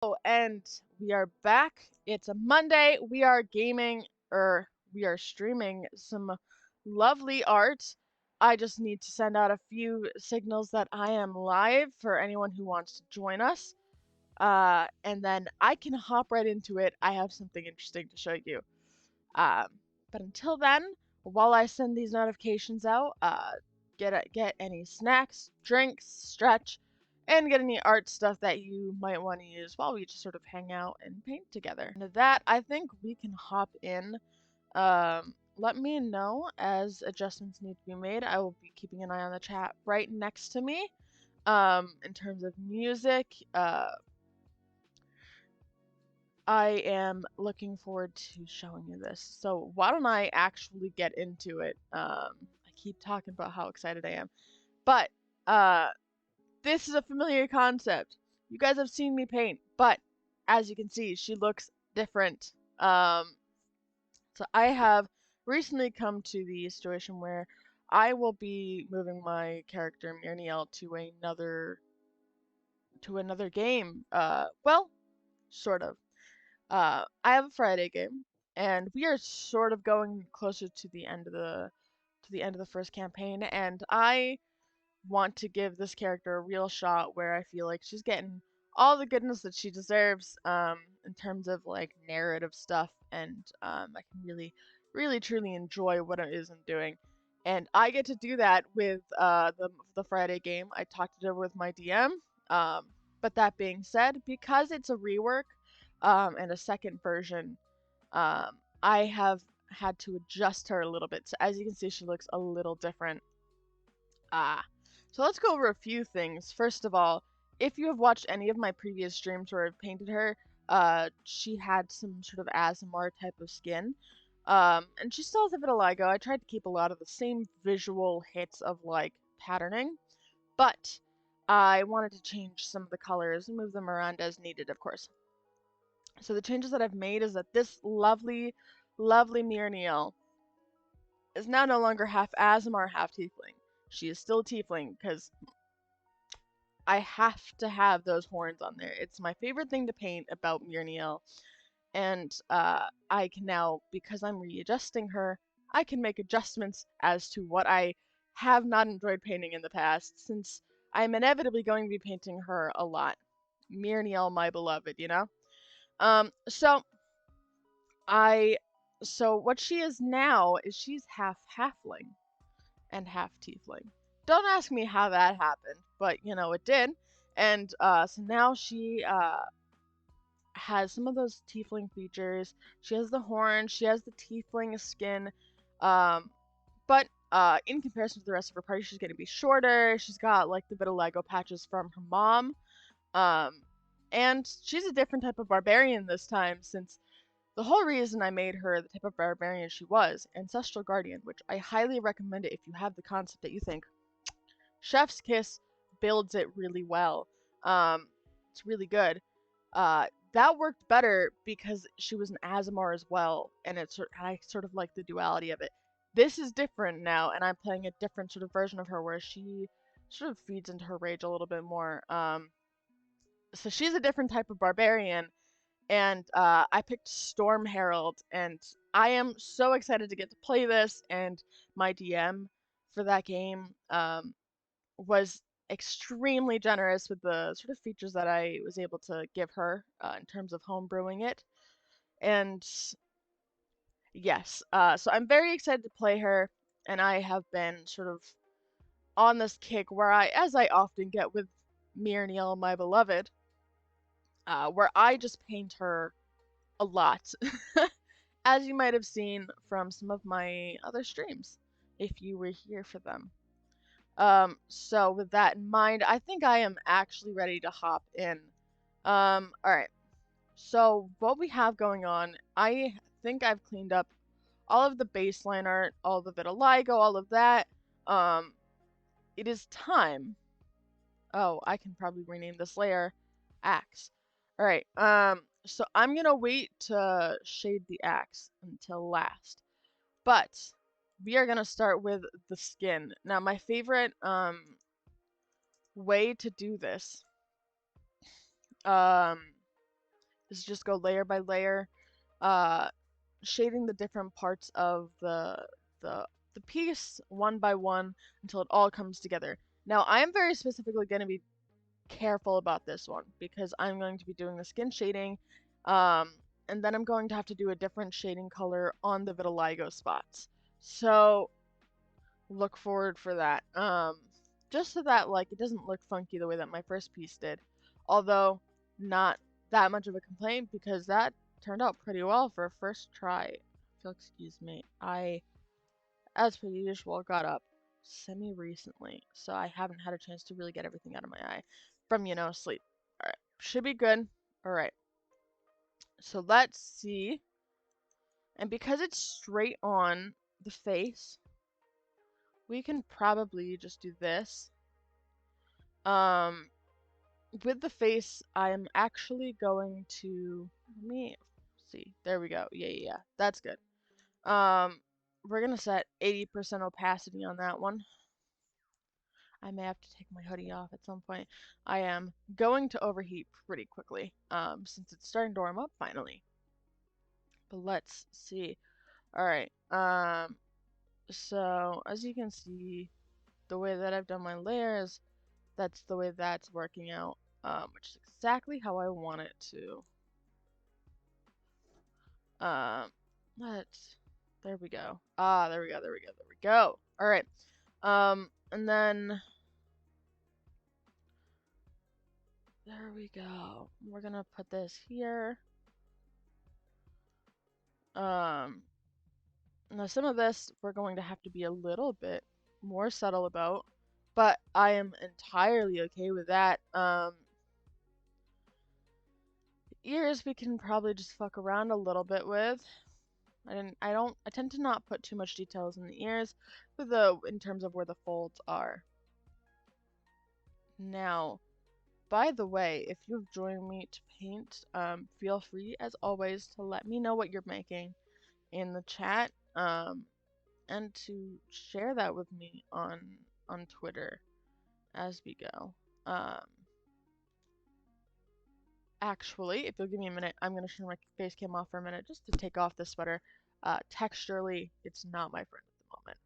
Oh, and we are back. It's a Monday. We are gaming, or we are streaming some lovely art. I just need to send out a few signals that I am live for anyone who wants to join us. And then I can hop right into it. I have something interesting to show you. Um, but until then, while I send these notifications out, get any snacks, drinks, stretch, and get any art stuff that you might want to use while we just sort of hang out and paint together. And with that, I think we can hop in. Let me know as adjustments need to be made. I will be keeping an eye on the chat right next to me. In terms of music, I am looking forward to showing you this. So why don't I actually get into it? I keep talking about how excited I am, but uh, this is a familiar concept. You guys have seen me paint, but as you can see, she looks different. So I have recently come to the situation where I will be moving my character Myrniel to another game. Well, sort of. I have a Friday game, and we are sort of going closer to the end of the first campaign, and I want to give this character a real shot where I feel like she's getting all the goodness that she deserves, in terms of like narrative stuff, and I can really truly enjoy what it is I'm doing. And I get to do that with the Friday game. I talked it over with my DM. Um, but that being said, because it's a rework, and a second version, I have had to adjust her a little bit. So as you can see, she looks a little different. Ah, so let's go over a few things. First of all, if you have watched any of my previous streams where I've painted her, she had some sort of ASMR type of skin. And she still has a vitiligo. I tried to keep a lot of the same visual hits of like patterning, but I wanted to change some of the colors and move them around as needed, of course. So the changes that I've made is that this lovely Myrniel is now no longer half ASMR, half Tiefling. She is still Tiefling because I have to have those horns on there. It's my favorite thing to paint about Myrniel, and I can now, because I'm readjusting her, I can make adjustments as to what I have not enjoyed painting in the past, since I'm inevitably going to be painting her a lot. Myrniel, my beloved, you know? Um, so I so what she is now is she's half halfling and half tiefling. Don't ask me how that happened, but you know it did. And so now she has some of those tiefling features. She has the horn, she has the tiefling skin. Um but in comparison to the rest of her party, she's gonna be shorter. She's got like the vitiligo patches from her mom. Um and she's a different type of barbarian this time, since the whole reason I made her the type of barbarian she was, Ancestral Guardian, which I highly recommend it if you have the concept that you think. Chef's Kiss builds it really well. It's really good. That worked better because she was an Azamar as well, and I sort of like the duality of it. This is different now, and I'm playing a different sort of version of her where she sort of feeds into her rage a little bit more. So she's a different type of barbarian, and I picked Storm Herald, and I am so excited to get to play this. And my DM for that game was extremely generous with the sort of features that I was able to give her in terms of homebrewing it. And yes, so I'm very excited to play her, and I have been sort of on this kick where as I often get with Myrniel, my beloved, where I just paint her a lot, as you might have seen from some of my other streams, if you were here for them. So with that in mind, I think I am actually ready to hop in. Alright. So what we have going on, I think I've cleaned up all of the baseline art, all of the vitiligo, all of that. Um, it is time. Oh, I can probably rename this layer Axe. Alright, so I'm gonna wait to shade the axe until last. But we are gonna start with the skin. Now my favorite way to do this, um is just go layer by layer, uh, shading the different parts of the the piece one by one until it all comes together. Now, I am very specifically going to be careful about this one because I'm going to be doing the skin shading, um, and then I'm going to have to do a different shading color on the vitiligo spots. So look forward for that. Just so that like it doesn't look funky the way that my first piece did. Although not that much of a complaint because that turned out pretty well for a first try. If you'll excuse me. I, as per usual, got up semi-recently, so I haven't had a chance to really get everything out of my eye from, sleep. Alright, should be good. Alright, so let's see. And because it's straight on the face, we can probably just do this. Um, with the face, I'm actually going to, let me see. There we go. Yeah. That's good. We're gonna set 80% opacity on that one. I may have to take my hoodie off at some point. I am going to overheat pretty quickly, since it's starting to warm up finally. But let's see. Alright, so as you can see, the way that I've done my layers, that's the way that's working out, which is exactly how I want it to. Um, there we go. There we go. Alright, and then there we go. We're gonna put this here. Now some of this we're going to have to be a little bit more subtle about, but I am entirely okay with that. Ears we can probably just fuck around a little bit with. I tend to not put too much details in the ears in terms of where the folds are. Now, by the way, if you've joined me to paint, feel free as always to let me know what you're making in the chat, and to share that with me on Twitter as we go. Actually, if you'll give me a minute, I'm gonna turn my face cam off for a minute just to take off this sweater. Texturally, it's not my friend at the moment.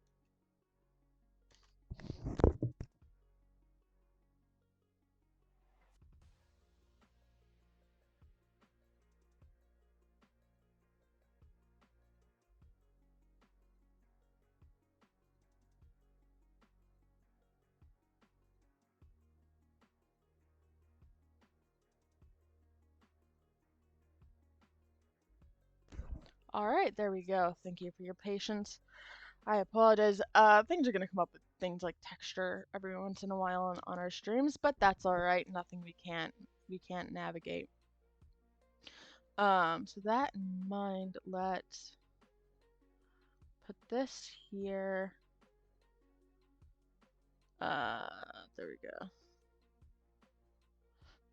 Alright, there we go. Thank you for your patience. I apologize. Things are gonna come up with things like texture every once in a while on our streams, but that's alright. Nothing we can't navigate. So that in mind, let's put this here. There we go.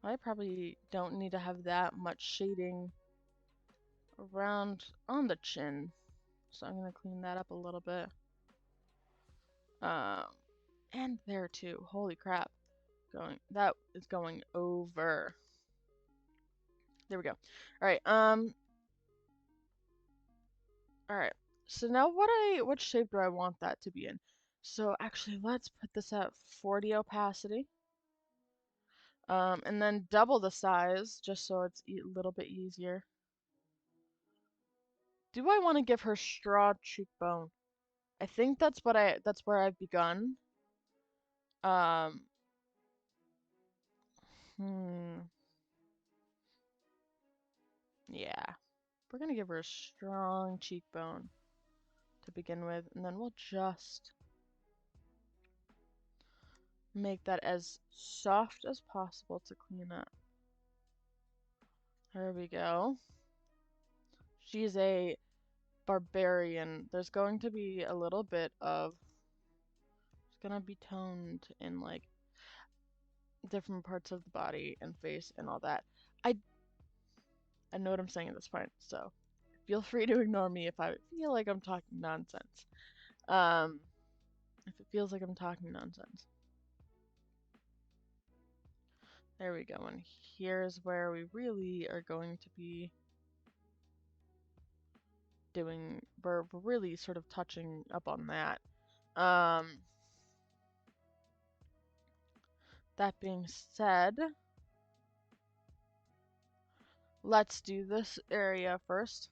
I probably don't need to have that much shading around on the chin, so I'm gonna clean that up a little bit. And there too. Holy crap. That is going over. There we go. Alright, alright. So now what shape do I want that to be in? So actually let's put this at 40 opacity. And then double the size just so it's a little bit easier. Do I want to give her straw cheekbone? I think that's where I've begun. Um yeah. We're gonna give her a strong cheekbone to begin with, and then we'll just make that as soft as possible to clean up. There we go. She's a barbarian. There's going to be a little bit of, it's gonna be toned in like different parts of the body and face and all that. I know what I'm saying at this point, so feel free to ignore me if I feel like I'm talking nonsense. If it feels like I'm talking nonsense. There we go. And here's where we really are going to be we're really sort of touching up on that. That being said, let's do this area first.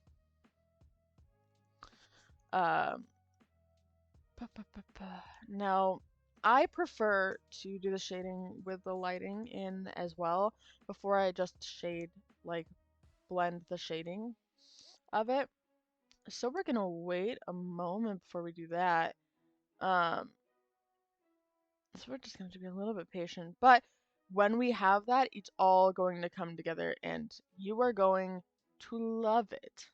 Now, I prefer to do the shading with the lighting in as well before I just blend the shading of it. So we're gonna wait a moment before we do that. So we're just going to be a little bit patient. But when we have that, it's all going to come together and you are going to love it.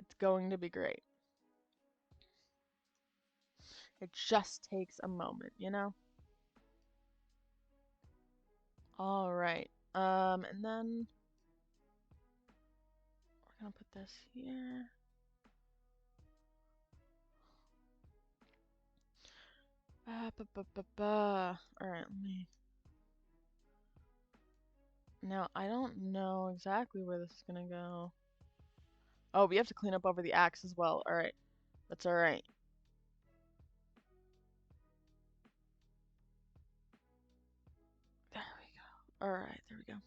It's going to be great. It just takes a moment, you know? All right. And then we're going to put this here. All right, let me. Now, I don't know exactly where this is going to go. Oh, we have to clean up over the axe as well. All right. That's all right. There we go. All right, there we go.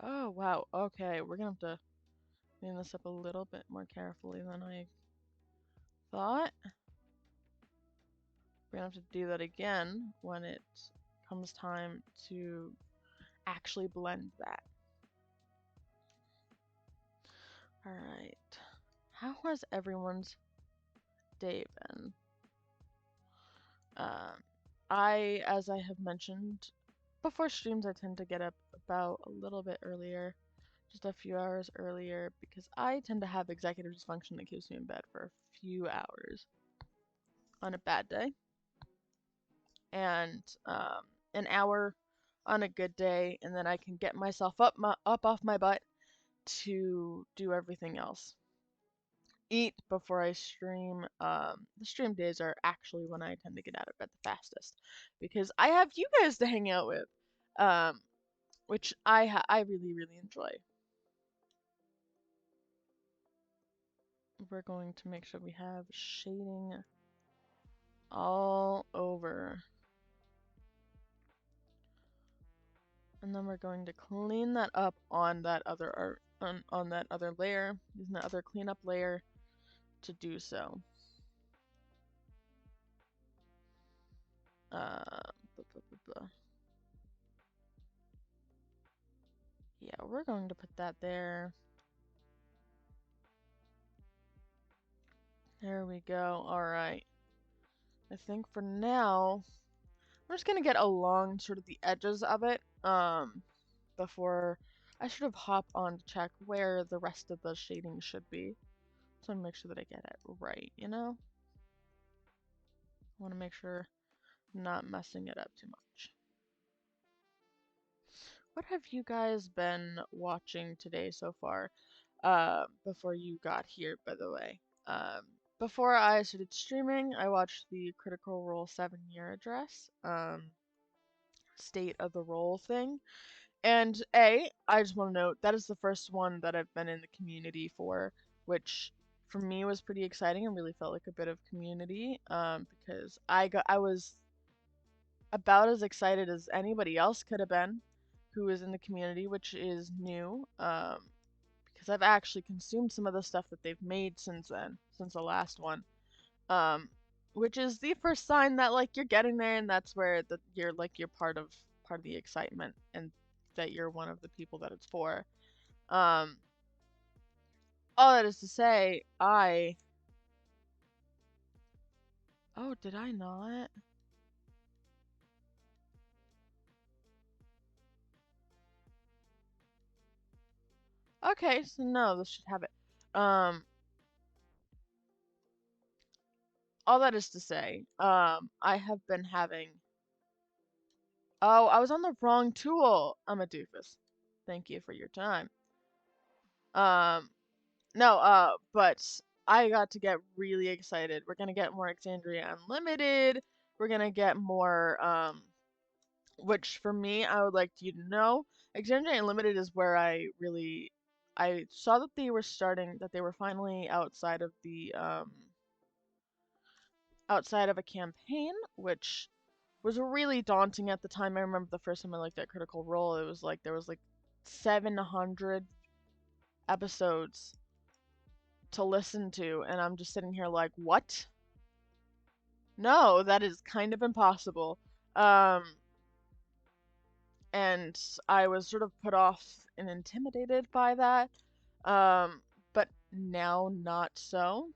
Oh, wow. Okay, we're gonna have to clean this up a little bit more carefully than I thought. We're gonna have to do that again when it comes time to actually blend that. Alright. How has everyone's day been? As I have mentioned before streams, I tend to get up about a little bit earlier, just a few hours earlier, because I tend to have executive dysfunction that keeps me in bed for a few hours on a bad day, and an hour on a good day, and then I can get myself up off my butt to do everything else. Eat before I stream. The stream days are actually when I tend to get out of bed the fastest because I have you guys to hang out with, um, which I really enjoy. We're going to make sure we have shading all over. And then we're going to clean that up on that other art, on that other layer, using that other cleanup layer to do so. Yeah, we're going to put that there. There we go. All right. I think for now, I'm just gonna get along sort of the edges of it, before I sort of hop on to check where the rest of the shading should be. So I want to make sure that I get it right, you know? I want to make sure I'm not messing it up too much. What have you guys been watching today so far? Before you got here, by the way. Before I started streaming, I watched the Critical Role 7-year address, state of the role thing. And I just want to note that is the first one that I've been in the community for, which for me was pretty exciting and really felt like a bit of community, because I was about as excited as anybody else could have been who was in the community, which is new, because I've actually consumed some of the stuff that they've made since then, since the last one, um, which is the first sign that like you're getting there, and that's where you're part of the excitement, and that you're one of the people that it's for. Um, all that is to say, oh, did I not? Okay, so no, this should have it. All that is to say, I have been having. Oh, I was on the wrong tool. I'm a doofus. Thank you for your time. Um, no, but I got to get really excited. We're gonna get more Exandria Unlimited. We're gonna get more, which for me, I would like you to know, Exandria Unlimited is where I saw that they were finally outside of a campaign, which was really daunting at the time. I remember the first time I looked at Critical Role, it was like there was like 700 episodes to listen to, and I'm just sitting here like, what? No, that is kind of impossible. Um, and I was sort of put off and intimidated by that. Um, but now not so.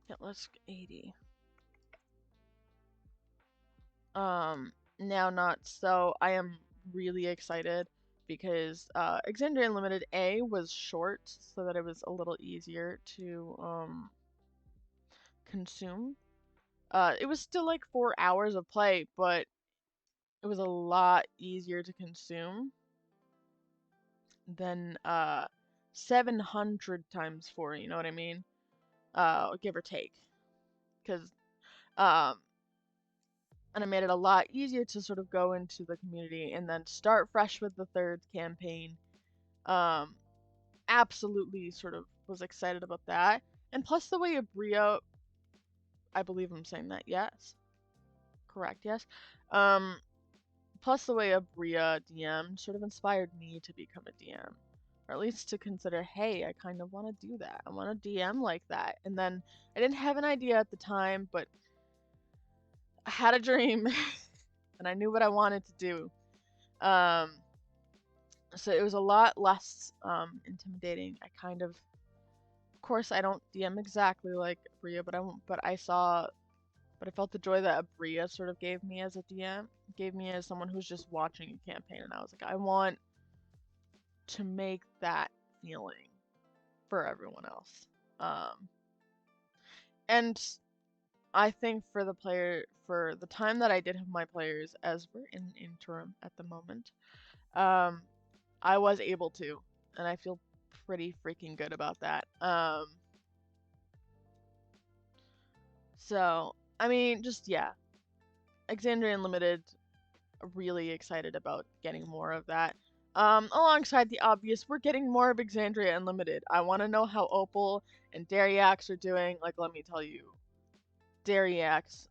Yeah, let's 80. Now not so. I am really excited because Exandria Unlimited A was short, so that it was a little easier to consume. It was still like 4 hours of play, but it was a lot easier to consume than 700 times 4, you know what I mean? Give or take. Because um and it made it a lot easier to sort of go into the community and then start fresh with the third campaign. Um Absolutely sort of was excited about that. And plus the way Abria, I believe I'm saying that, yes. Correct, yes. Um Plus the way Abria DM sort of inspired me to become a DM. Or at least to consider, hey, I kind of want to do that. I want to DM like that. And then I didn't have an idea at the time, but I had a dream and I knew what I wanted to do. Um, so it was a lot less intimidating. Of course, I don't DM exactly like Abria, but I felt the joy that Abria sort of gave me as a DM, gave me as someone who's just watching a campaign, and I was like, I want to make that feeling for everyone else. And I think for the time that I did have my players, as we're in interim at the moment, um, I was able to, and I feel pretty freaking good about that. So I mean, just yeah, Exandria Unlimited. Really excited about getting more of that. Alongside the obvious, we're getting more of Exandria Unlimited. I want to know how Opal and Dariax are doing. Like, let me tell you, Dariax,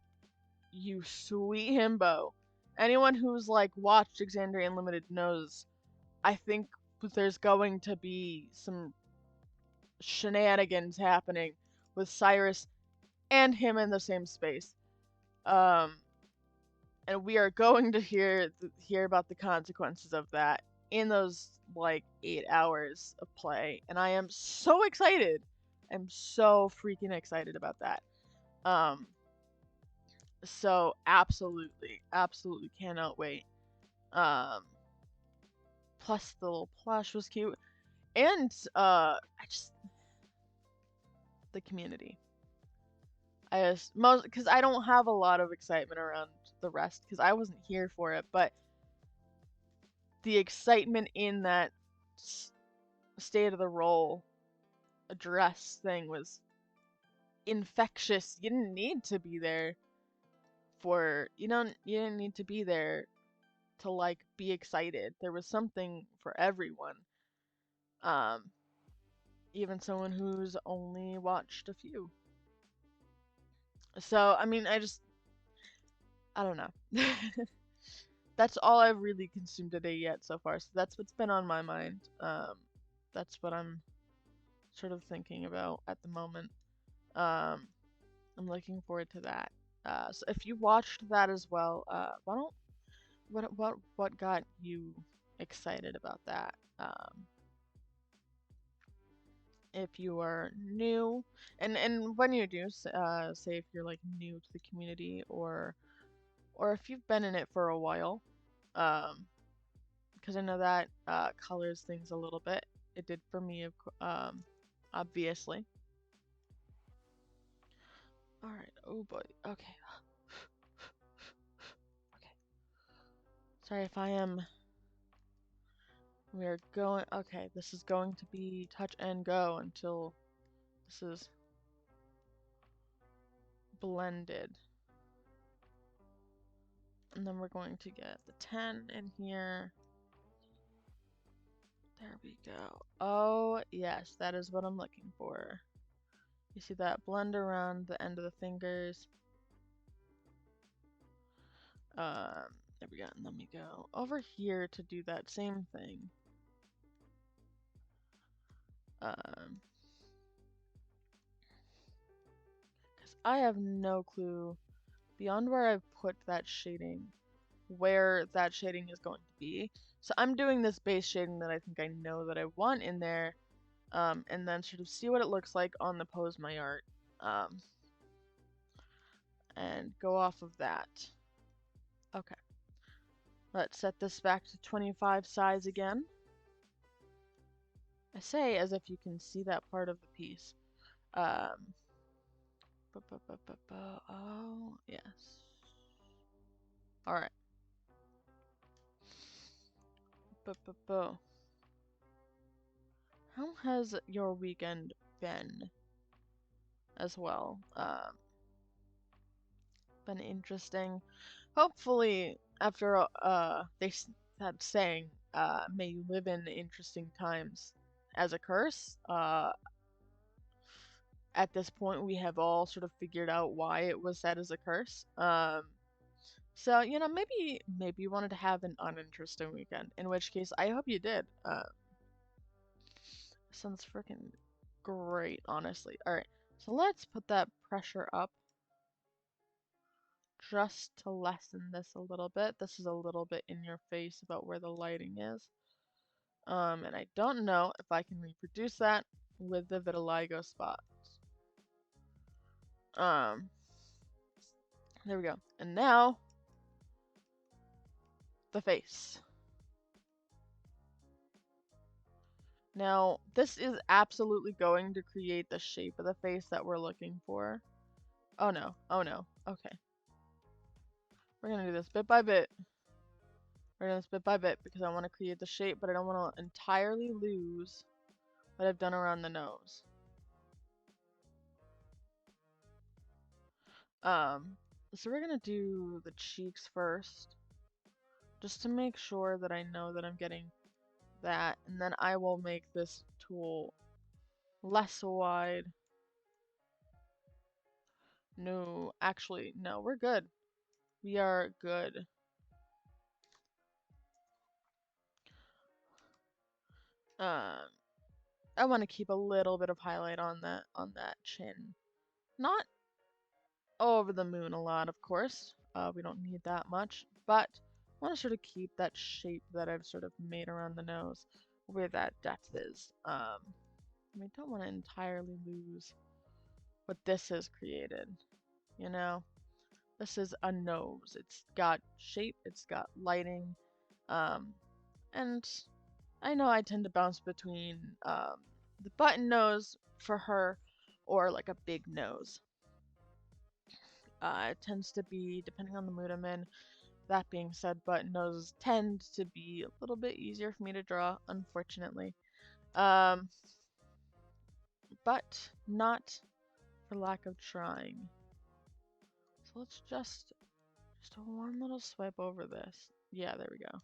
you sweet himbo. Anyone who's like watched Exandria Unlimited knows. I think there's going to be some shenanigans happening with Cyrus and him in the same space. Um, and we are going to hear about the consequences of that in those like 8 hours of play, and I am so excited. I'm so freaking excited about that. Um, so absolutely cannot wait. Um, Plus the little plush was cute, and I just the community. I just most because I don't have a lot of excitement around the rest because I wasn't here for it, but the excitement in that state of the role address thing was infectious. You didn't need to be there you didn't need to be there to like be excited. There was something for everyone. Um Even someone who's only watched a few. So I mean I don't know. That's all I've really consumed today yet so far. So that's what's been on my mind. That's what I'm sort of thinking about at the moment. Um, I'm looking forward to that. So if you watched that as well, why don't what got you excited about that? If you are new, and when you do, say if you're like new to the community or if you've been in it for a while, um, because I know that colors things a little bit. It did for me, obviously. All right. Oh boy. Okay. Okay. Sorry if I am. We're going. Okay, this is going to be touch and go until this is blended. And then we're going to get the 10 in here. There we go. Oh, yes, that is what I'm looking for. You see that blend around the end of the fingers. There we go. And then we go over here to do that same thing. Because I have no clue beyond where I've put that shading, where that shading is going to be. So I'm doing this base shading that I think I know that I want in there, and then sort of see what it looks like on the pose my art, and go off of that. Okay. Let's set this back to 25 size again. I say as if you can see that part of the piece. Oh, yes. Alright. How has your weekend been as well? Been interesting. Hopefully, after that saying, may you live in interesting times as a curse. At this point, we have all sort of figured out why it was said as a curse. So you know, maybe you wanted to have an uninteresting weekend. In which case, I hope you did. Sounds freaking great, honestly. All right, so let's put that pressure up just to lessen this a little bit. This is a little bit in your face about where the lighting is. And I don't know if I can reproduce that with the vitiligo spots. There we go. And now, the face. Now, this is absolutely going to create the shape of the face that we're looking for. Oh no, oh no, okay. We're gonna do this bit by bit. We're gonna do this bit by bit because I want to create the shape, but I don't want to entirely lose what I've done around the nose. So we're gonna do the cheeks first, just to make sure that I know that I'm getting that, and then I will make this tool less wide. No, actually, no, we're good. We are good. I want to keep a little bit of highlight on that chin. Not over the moon a lot, of course. We don't need that much, but I want to sort of keep that shape that I've sort of made around the nose where that depth is. We don't want to entirely lose what this has created, you know? This is a nose. It's got shape, it's got lighting, and I know I tend to bounce between the button nose for her or like a big nose. It tends to be, depending on the mood I'm in. That being said, button noses tend to be a little bit easier for me to draw, unfortunately. But not for lack of trying. So let's just one little swipe over this. Yeah, there we go.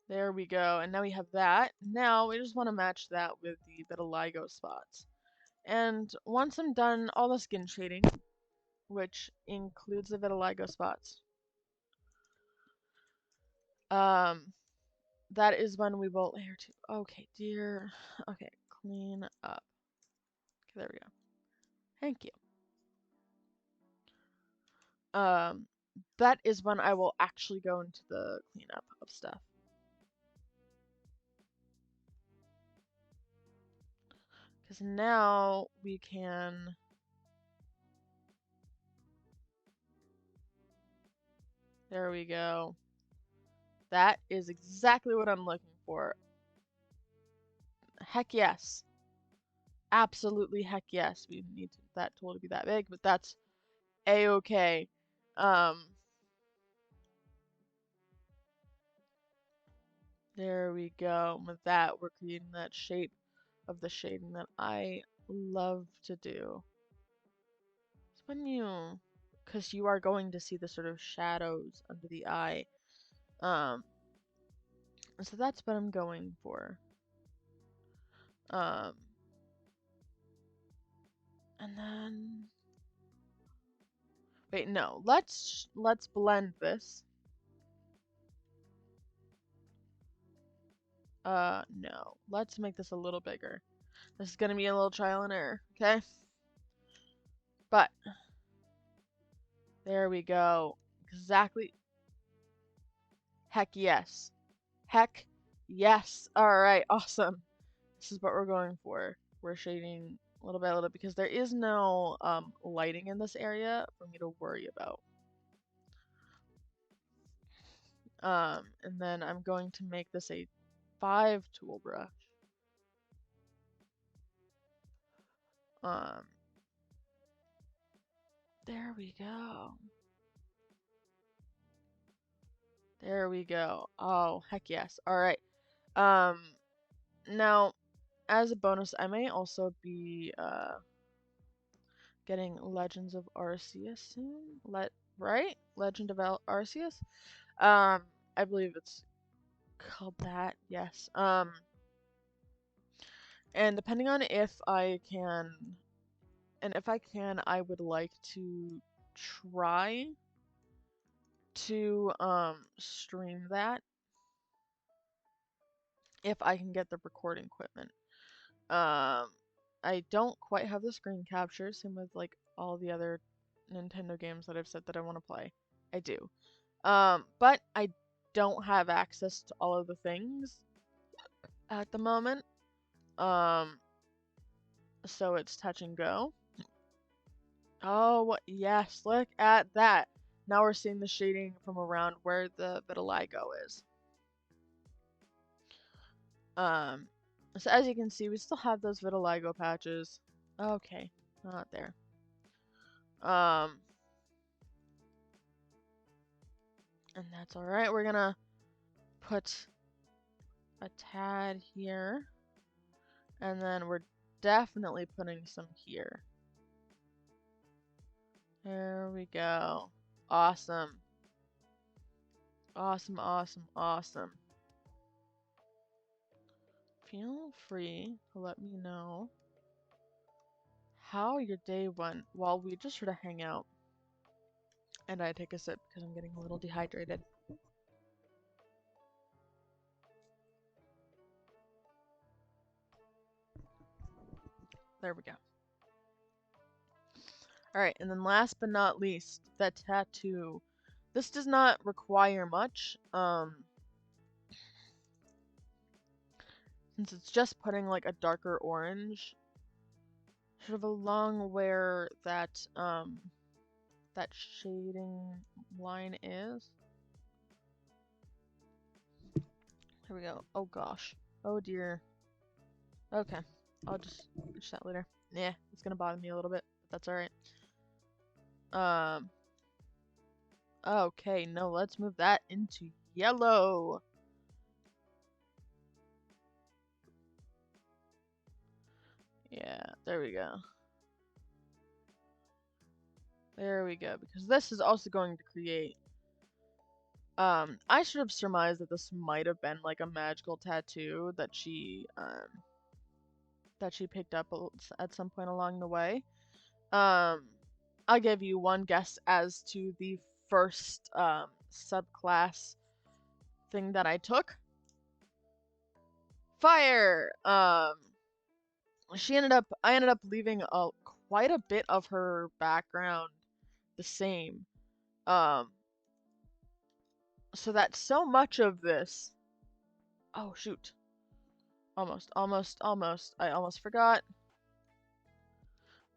There we go. And now we have that. Now we just want to match that with the vitiligo spots. And once I'm done all the skin shading, which includes the vitiligo spots, that is when we will layer two. Okay, dear. Okay, clean up. Okay, there we go. Thank you. That is when I will actually go into the cleanup of stuff. Because now we can... There we go. That is exactly what I'm looking for. Heck yes. Absolutely heck yes. We need that tool to be that big, but that's a-okay. There we go. With that, we're creating that shape of the shading that I love to do. So when you because you are going to see the sort of shadows under the eye. Um, so that's what I'm going for. Um, and then wait, no, let's blend this. No, let's make this a little bigger. This is gonna be a little trial and error, okay? But there we go. Exactly. Heck yes. Heck yes. Alright, awesome. This is what we're going for. We're shading little by little because there is no lighting in this area for me to worry about. And then I'm going to make this a 5 tool brush. Um, there we go. There we go. Oh, heck yes. Alright. Um, now, as a bonus, I may also be, getting Legends of Arceus soon. Right? Legend of Arceus? I believe it's called that, yes. And depending on if I can, and if I can, I would like to try to, stream that if I can get the recording equipment. I don't quite have the screen capture, same with like all the other Nintendo games that I've said that I want to play. I do. But I don't have access to all of the things at the moment. Um, so it's touch and go. Oh, yes, look at that. Now we're seeing the shading from around where the vitiligo is. Um, so as you can see, we still have those vitiligo patches. Okay, not there. And that's alright. We're gonna put a tad here. And then we're definitely putting some here. There we go. Awesome. Awesome, awesome, awesome. Feel free to let me know how your day went while we just sort of hang out. And I take a sip because I'm getting a little dehydrated. There we go. Alright, and then last but not least, that tattoo. This does not require much, since it's just putting like a darker orange sort of along where that that shading line is. Here we go. Oh gosh. Oh dear. Okay. I'll just finish that later. Yeah, it's gonna bother me a little bit, but that's alright. Okay, no, let's move that into yellow. Yeah, there we go. There we go, because this is also going to create... I should have surmised that this might have been like a magical tattoo that she picked up at some point along the way. I'll give you one guess as to the first subclass thing that I took. Fire. I ended up leaving quite a bit of her background the same. So that so much of this. Oh shoot. Almost. I almost forgot.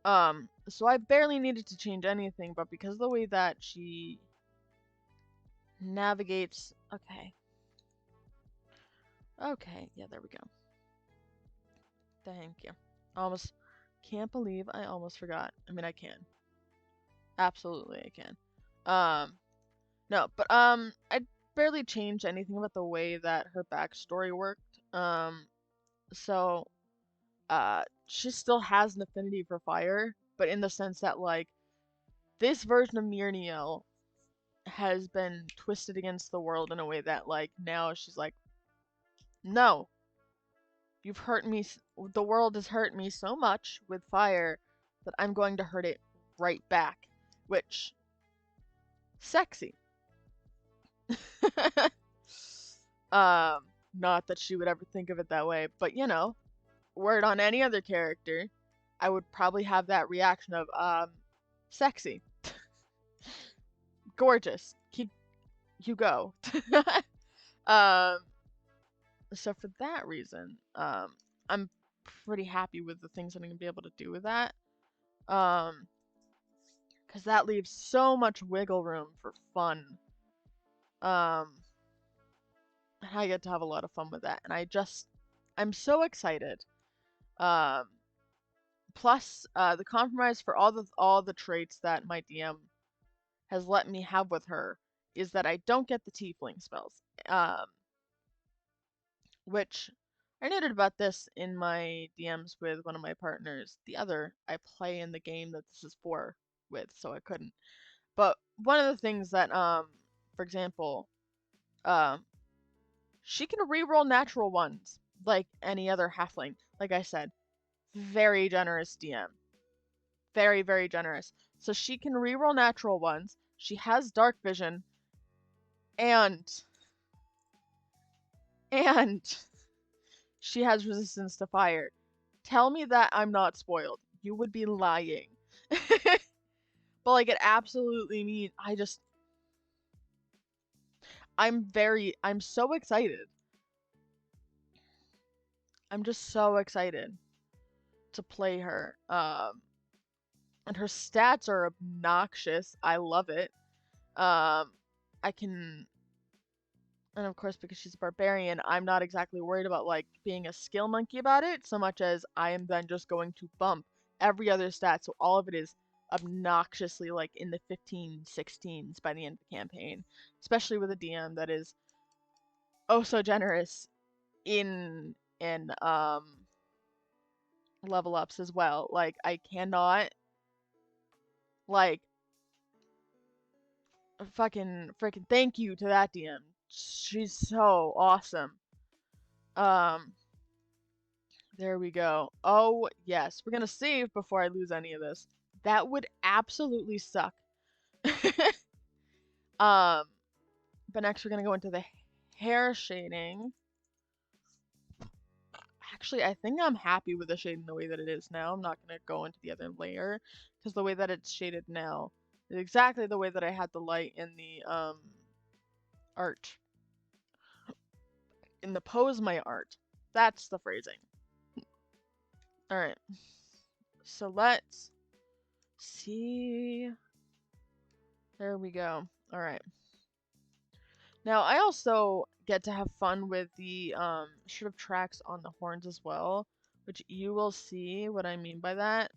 So I barely needed to change anything, but because of the way that she navigates... Okay. Okay, yeah, there we go. Thank you. Almost can't believe I almost forgot. I mean, I can. Absolutely, I can. No, but I barely changed anything about the way that her backstory worked. So she still has an affinity for fire, but in the sense that like this version of Myrniel has been twisted against the world in a way that, like, now she's like, no, you've hurt me. The world has hurt me so much with fire that I'm going to hurt it right back. Which, sexy. um, not that she would ever think of it that way, but you know, word on any other character, I would probably have that reaction of, sexy, gorgeous, keep you go. um, so for that reason, I'm pretty happy with the things I'm gonna be able to do with that. Because that leaves so much wiggle room for fun. Um, and I get to have a lot of fun with that, and I'm so excited. Um, plus, the compromise for all the traits that my DM has let me have with her is that I don't get the tiefling spells. Um, which I noted about this in my DMs with one of my partners. The other I play in the game that this is for with, so I couldn't. But one of the things that, for example, um, she can reroll natural ones like any other halfling. Like I said, very generous DM. Very, very generous. So she can reroll natural ones. She has dark vision, and and she has resistance to fire. Tell me that I'm not spoiled. You would be lying. But like it absolutely mean I'm so excited. I'm just so excited to play her. And her stats are obnoxious. I love it. I can, and of course, because she's a barbarian, I'm not exactly worried about like being a skill monkey about it, so much as I am then just going to bump every other stat, so all of it is obnoxiously like in the 15, 16s by the end of the campaign, especially with a DM that is oh so generous in level ups as well. Like I cannot like fucking freaking thank you to that DM. She's so awesome. Um, there we go. Oh, yes. We're gonna save before I lose any of this. That would absolutely suck. um, but next we're gonna go into the hair shading. Actually, I think I'm happy with the shading the way that it is now. I'm not gonna go into the other layer because the way that it's shaded now is exactly the way that I had the light in the art. In the pose my art. That's the phrasing. Alright. So let's see. There we go. Alright. Now, I also get to have fun with the sort of tracks on the horns as well, which you will see what I mean by that.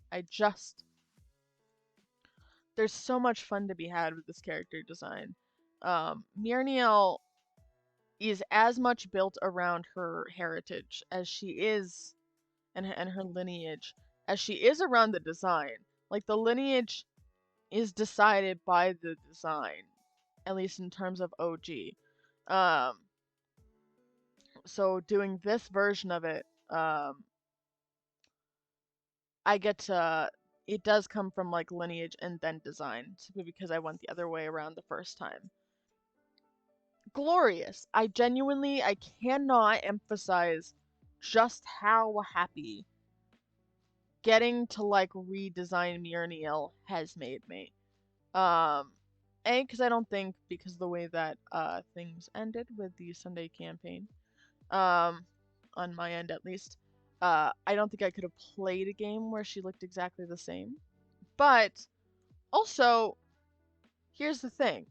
There's so much fun to be had with this character design. Myrniel is as much built around her heritage as she is, and her lineage, as she is around the design. Like, the lineage is decided by the design, at least in terms of OG. Um, so doing this version of it, I get to. It does come from like lineage and then design, simply because I went the other way around the first time. Glorious. I cannot emphasize just how happy getting to like redesign Myrniel has made me. Um, A, because I don't think because of the way that things ended with the Sunday campaign, um, on my end at least, I don't think I could have played a game where she looked exactly the same. But also, here's the thing: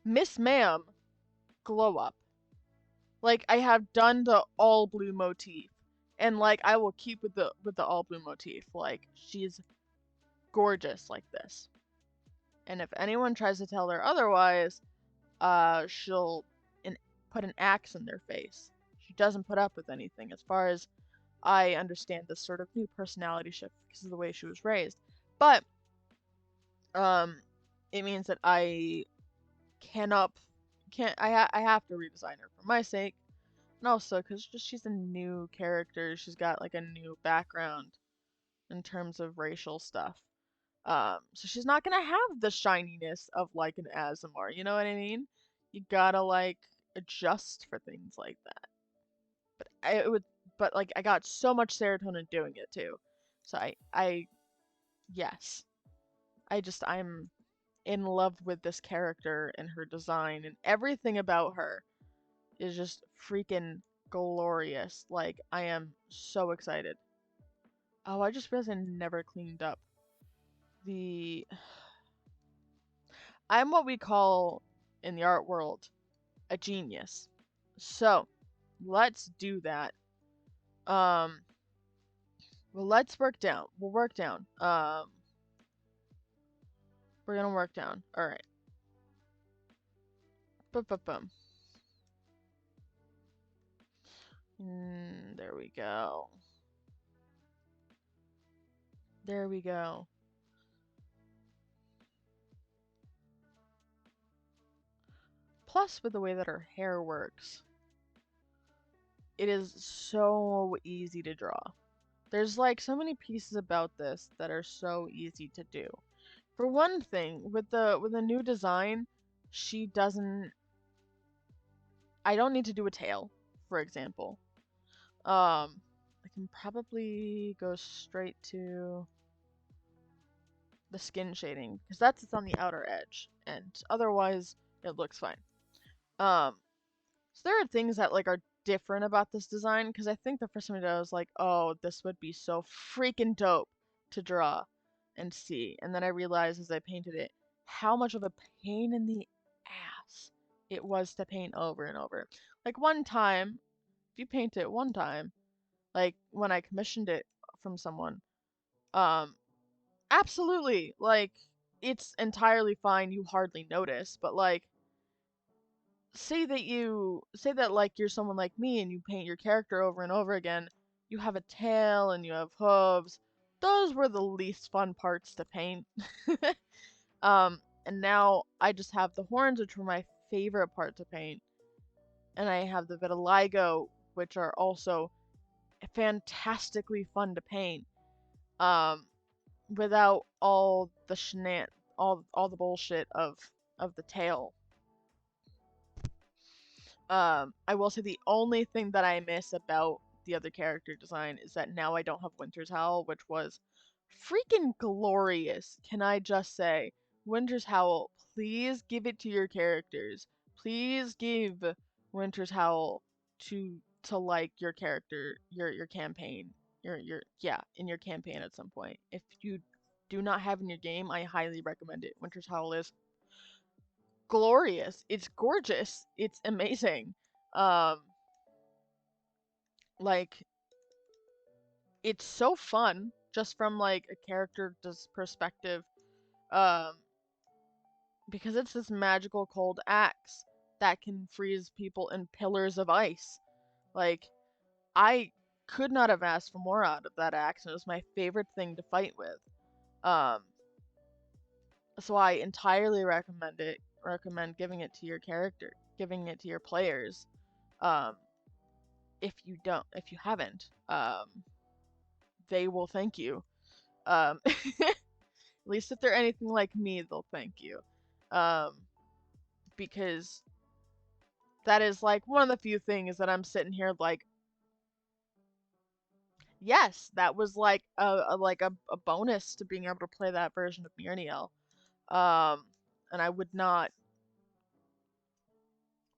Miss Ma'am, glow up. Like I have done the all blue motif, and like I will keep with the all blue motif. Like she's gorgeous like this. And if anyone tries to tell her otherwise, she'll put an axe in their face. She doesn't put up with anything, as far as I understand this sort of new personality shift because of the way she was raised. But Um, it means that I cannot can't I have to redesign her for my sake, and also because just she's a new character. She's got like a new background in terms of racial stuff. So she's not gonna have the shininess of like an Azamar. You know what I mean? You gotta like adjust for things like that. But it would, but like I got so much serotonin doing it too. So yes, I'm in love with this character and her design and everything about her is just freaking glorious. Like I am so excited. Oh, I just realized I never cleaned up the. I'm what we call in the art world a genius. So let's do that. Um, well, let's work down. We'll work down. We're gonna work down. All right. Boom, boom, boom. There we go. There we go. Plus, with the way that her hair works, it is so easy to draw. There's like so many pieces about this that are so easy to do. For one thing, with the new design, she doesn't. I don't need to do a tail, for example. I can probably go straight to the skin shading because that's it's on the outer edge, and otherwise it looks fine. Um, so there are things that like are different about this design because I think the first time I did it, I was like, oh, this would be so freaking dope to draw and see, and then I realized as I painted it how much of a pain in the ass it was to paint over and over. Like one time, if you paint it one time, like when I commissioned it from someone, um, absolutely, like it's entirely fine. You hardly notice, but like say that like you're someone like me and you paint your character over and over again, you have a tail and you have hooves. Those were the least fun parts to paint. And now I just have the horns, which were my favorite part to paint, and I have the vitiligo, which are also fantastically fun to paint. Um, without all the all the bullshit of the tail. I will say the only thing that I miss about the other character design is that now I don't have Winter's Howl, which was freaking glorious. Can I just say, Winter's Howl, please give it to your characters. Please give Winter's Howl to like your character, your campaign, your yeah, in your campaign at some point. If you do not have in your game, I highly recommend it. Winter's Howl is glorious. It's gorgeous. It's amazing. Um, like it's so fun just from like a character's perspective. Um, because it's this magical cold axe that can freeze people in pillars of ice. Like I could not have asked for more out of that axe, and it was my favorite thing to fight with. Um, so I entirely recommend it. Recommend giving it to your character, giving it to your players. Um, if you haven't, they will thank you. At least if they're anything like me, they'll thank you. Um, because that is like one of the few things that I'm sitting here like, yes, that was like a bonus to being able to play that version of Myrniel. Um, and I would not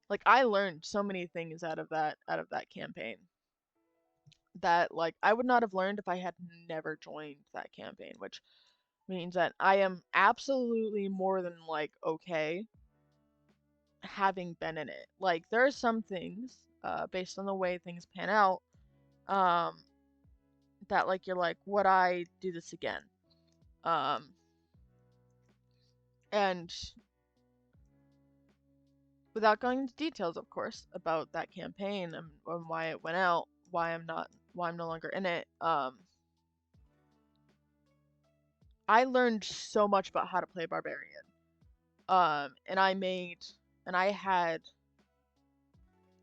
like I learned so many things out of that campaign that like I would not have learned if I had never joined that campaign, which means that I am absolutely more than like okay having been in it. Like there are some things, based on the way things pan out, um, that like you're like, would I do this again? Um, and without going into details, of course, about that campaign and why it went out, why I'm no longer in it. I learned so much about how to play barbarian. And I had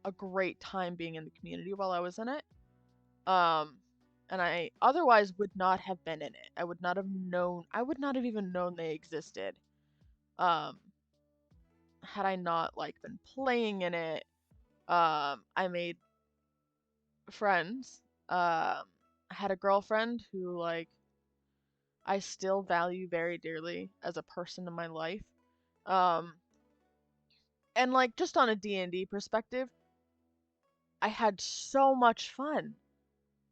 a great time being in the community while I was in it. Um, and I otherwise would not have been in it. I would not have even known they existed. Um, had I not like been playing in it. I made friends. I had a girlfriend who like I still value very dearly as a person in my life. Um, and like just on a D&D perspective, I had so much fun.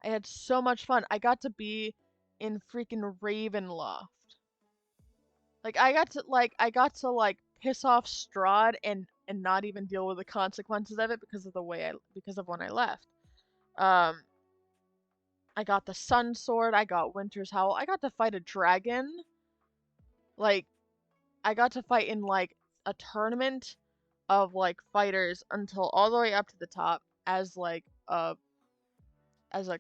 I had so much fun. I got to be in freaking Ravenloft. Like I got to like piss off Strahd and not even deal with the consequences of it because of when I left. Um I got the Sun Sword, I got Winter's Howl, I got to fight a dragon. Like I got to fight in like a tournament of like fighters until all the way up to the top as a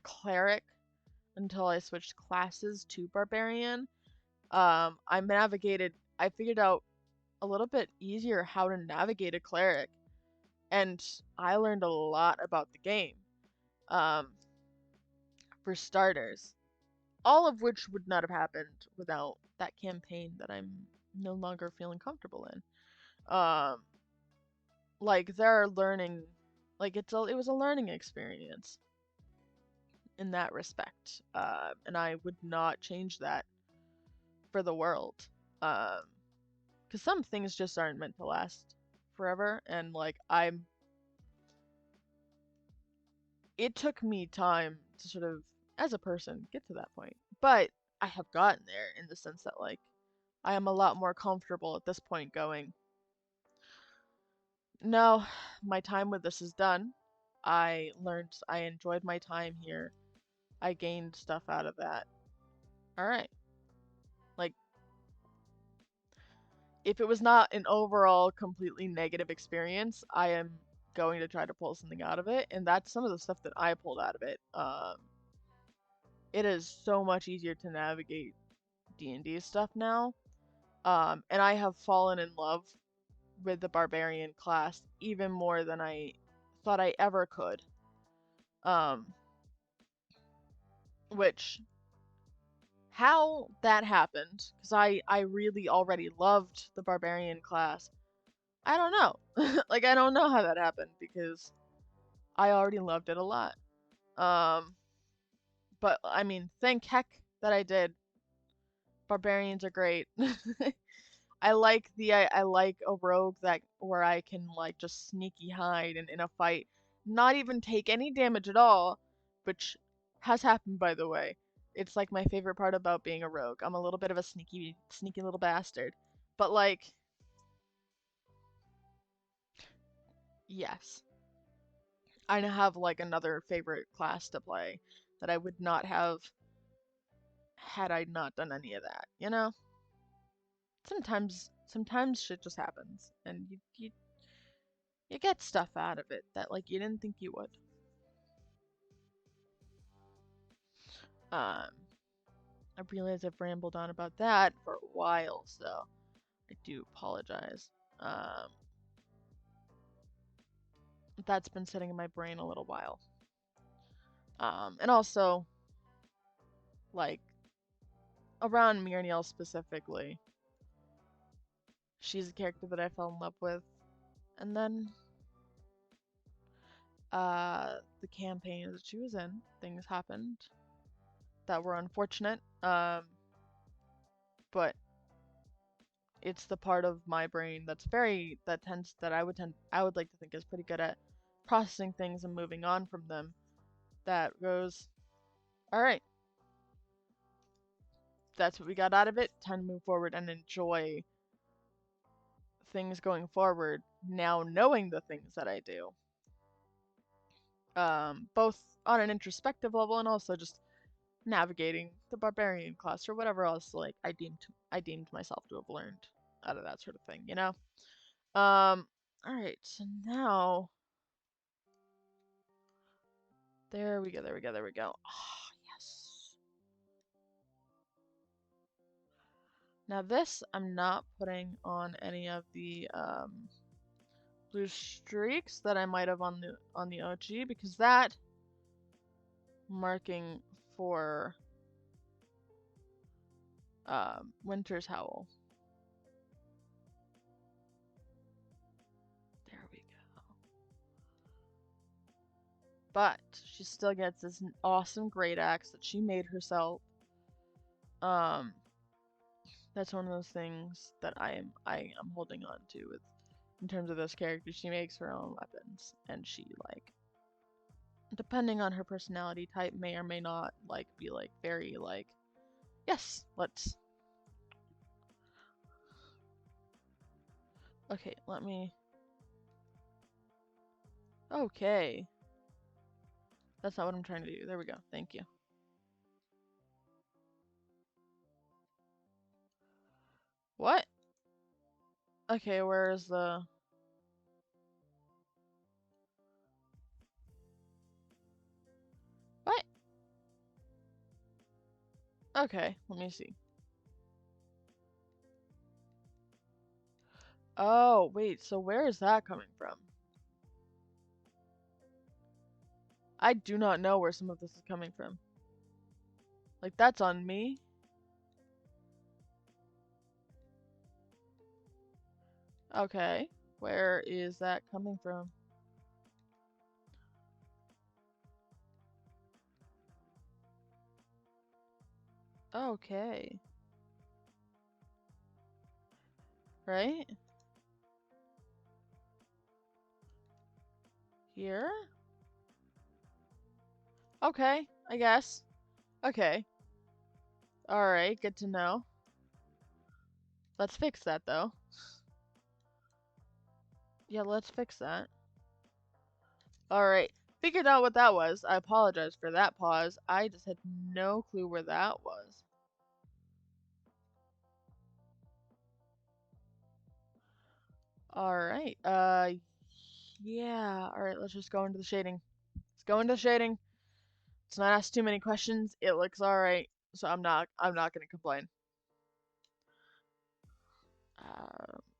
cleric until I switched classes to barbarian. I figured out a little bit easier how to navigate a cleric, and I learned a lot about the game. Um, for starters, all of which would not have happened without that campaign that I'm no longer feeling comfortable in. Um, like there are learning, like it was a learning experience in that respect, and I would not change that for the world. Um, because some things just aren't meant to last forever, and like it took me time to sort of, as a person, get to that point. But I have gotten there in the sense that, like, I am a lot more comfortable at this point going, no, my time with this is done. I enjoyed my time here. I gained stuff out of that. Alright. Like, if it was not an overall completely negative experience, I am going to try to pull something out of it. And that's some of the stuff that I pulled out of it. It is so much easier to navigate D&D stuff now. And I have fallen in love with the barbarian class even more than I thought I ever could. Um, which how that happened, because I really already loved the barbarian class. I don't know. Like I don't know how that happened because I already loved it a lot. Um, but I mean, thank heck that I did. Barbarians are great. I like a rogue that where I can like just sneaky hide and in a fight, not even take any damage at all, which has happened by the way. It's like my favorite part about being a rogue. I'm a little bit of a sneaky little bastard. But like, yes. I have like another favorite class to play that I would not have had I not done any of that, you know? Sometimes shit just happens and you get stuff out of it that like you didn't think you would. Um, I realize I've rambled on about that for a while, so I do apologize. Um, that's been sitting in my brain a little while. And also, like, around Myrniel specifically, she's a character that I fell in love with. And then, the campaign that she was in, things happened that were unfortunate. But it's the part of my brain that I would like to think is pretty good at processing things and moving on from them that goes, all right, that's what we got out of it, time to move forward and enjoy things going forward now knowing the things that I do, both on an introspective level and also just navigating the barbarian class or whatever else like I deemed myself to have learned out of that sort of thing, you know. All right, so now there we go. Ah, yes. Now this I'm not putting on any of the blue streaks that I might have on the OG, because that marking for Winter's Howl. There we go. But she still gets this awesome great axe that she made herself. That's one of those things that I am holding on to with in terms of this character. She makes her own weapons, and she, like, depending on her personality type, may or may not like be like very like, yes, let's. Okay, let me. Okay. That's not what I'm trying to do. There we go. Thank you. What? Okay, where is the... What? Okay, let me see. Oh, wait, so where is that coming from? I do not know where some of this is coming from. Like, that's on me. Okay, where is that coming from? Okay. Right? Here? Okay, I guess. Okay. Alright, good to know. Let's fix that, though. Yeah, let's fix that. Alright, figured out what that was. I apologize for that pause. I just had no clue where that was. Alright, yeah. Alright, let's just go into the shading. Let's go into the shading. Let's not ask too many questions. It looks alright, so I'm not gonna complain.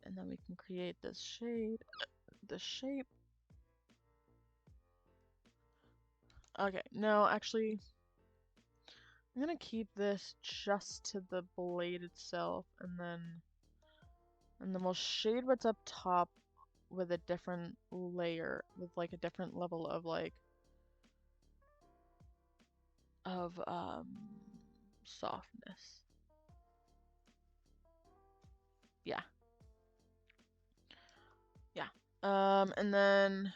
And then we can create this shade, this shape. Okay, no, actually, I'm gonna keep this just to the blade itself, and then we'll shade what's up top with a different layer, with like a different level of like softness. Yeah. Yeah. And then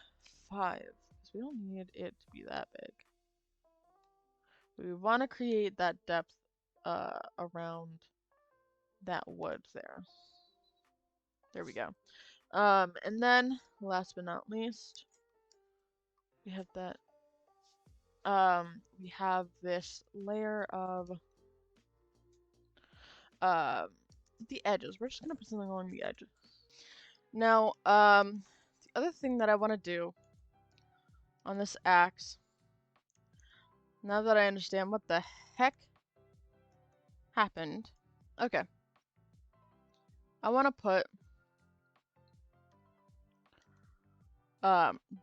5, because we don't need it to be that big. We want to create that depth around that wood there. There we go. And then last but not least, we have that we have this layer of the edges. We're just gonna put something along the edges. Now, the other thing that I want to do on this axe, now that I understand what the heck happened, okay, I want to put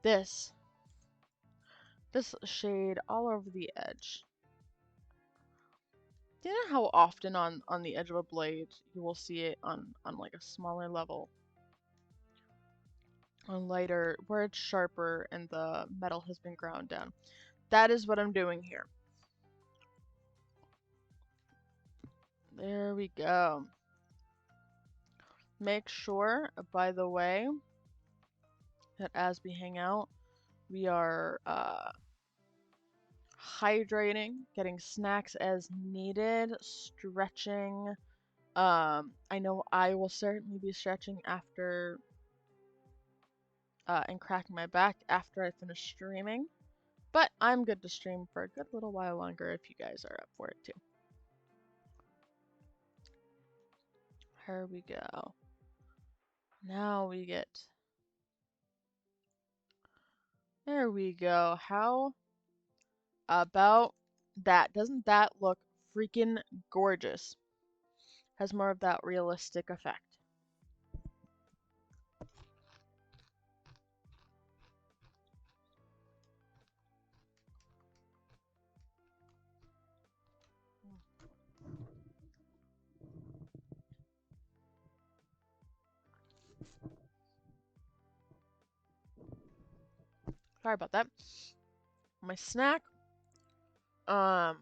this shade all over the edge. Do you know how often on the edge of a blade you will see it on like a smaller level, on lighter, where it's sharper and the metal has been ground down? That is what I'm doing here. There we go. Make sure, by the way, that as we hang out, we are hydrating, getting snacks as needed, stretching. I know I will certainly be stretching after and cracking my back after I finish streaming. But I'm good to stream for a good little while longer if you guys are up for it too. Here we go. Now we get... There we go. How about that? Doesn't that look freaking gorgeous? has more of that realistic effect. Sorry about that. My snack, um,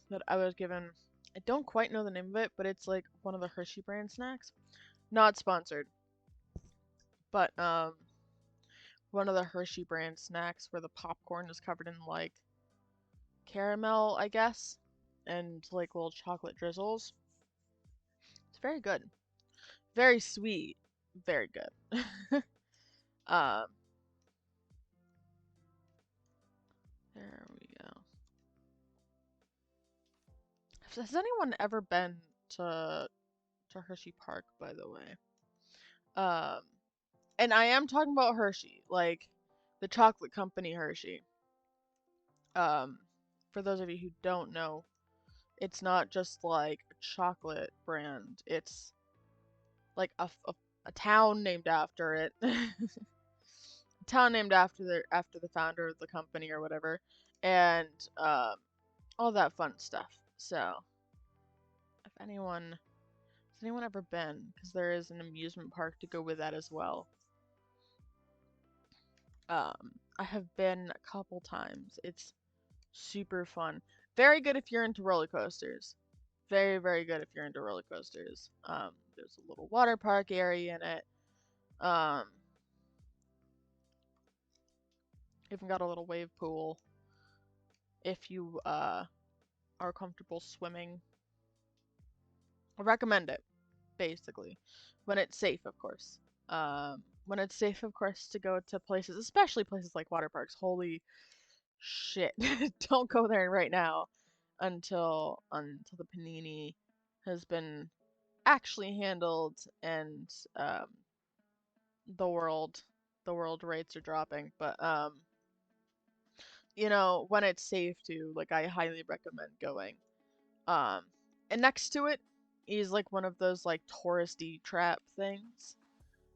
that I was given, I don't quite know the name of it, but it's like one of the Hershey brand snacks. Not sponsored, but one of the Hershey brand snacks where the popcorn is covered in like caramel, I guess, and like little chocolate drizzles. It's very good. Very sweet. Very good. um, there we go. Has anyone ever been to Hershey Park, by the way? Um, and I am talking about Hershey, like the chocolate company Hershey. Um, for those of you who don't know, it's not just like a chocolate brand. It's like a town named after it. A town named after the founder of the company or whatever, and all that fun stuff. So, if anyone has anyone ever been, because there is an amusement park to go with that as well. I have been a couple times. It's super fun. Very good if you're into roller coasters. Very, very good if you're into roller coasters. There's a little water park area in it. Even got a little wave pool if you are comfortable swimming. I recommend it, basically. When it's safe, of course. When it's safe, of course, to go to places, especially places like water parks. Holy shit. Don't go there right now until the panini has been actually handled and um the world the world rates are dropping. But when it's safe to, like, I highly recommend going. Um and next to it is like one of those like touristy trap things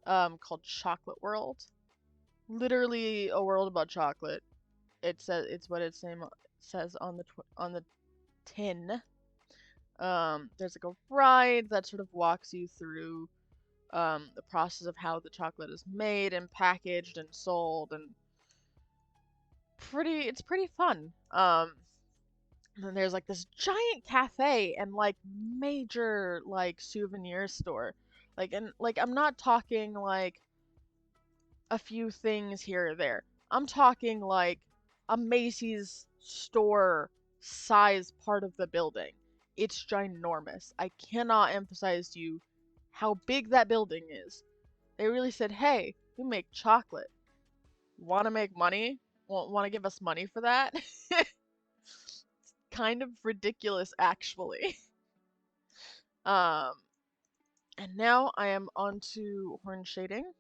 called Chocolate World. Literally a world about chocolate. It's what its name says on the tin. There's like a ride that sort of walks you through the process of how the chocolate is made and packaged and sold, and it's pretty fun. And then there's like this giant cafe and like major like souvenir store. Like I'm not talking like a few things here or there. I'm talking like a Macy's store size part of the building. It's ginormous. I cannot emphasize to you how big that building is. They really said, "Hey, we make chocolate. Want to make money? Want to give us money for that?" Kind of ridiculous, actually. Um, and now I am on to horn shading.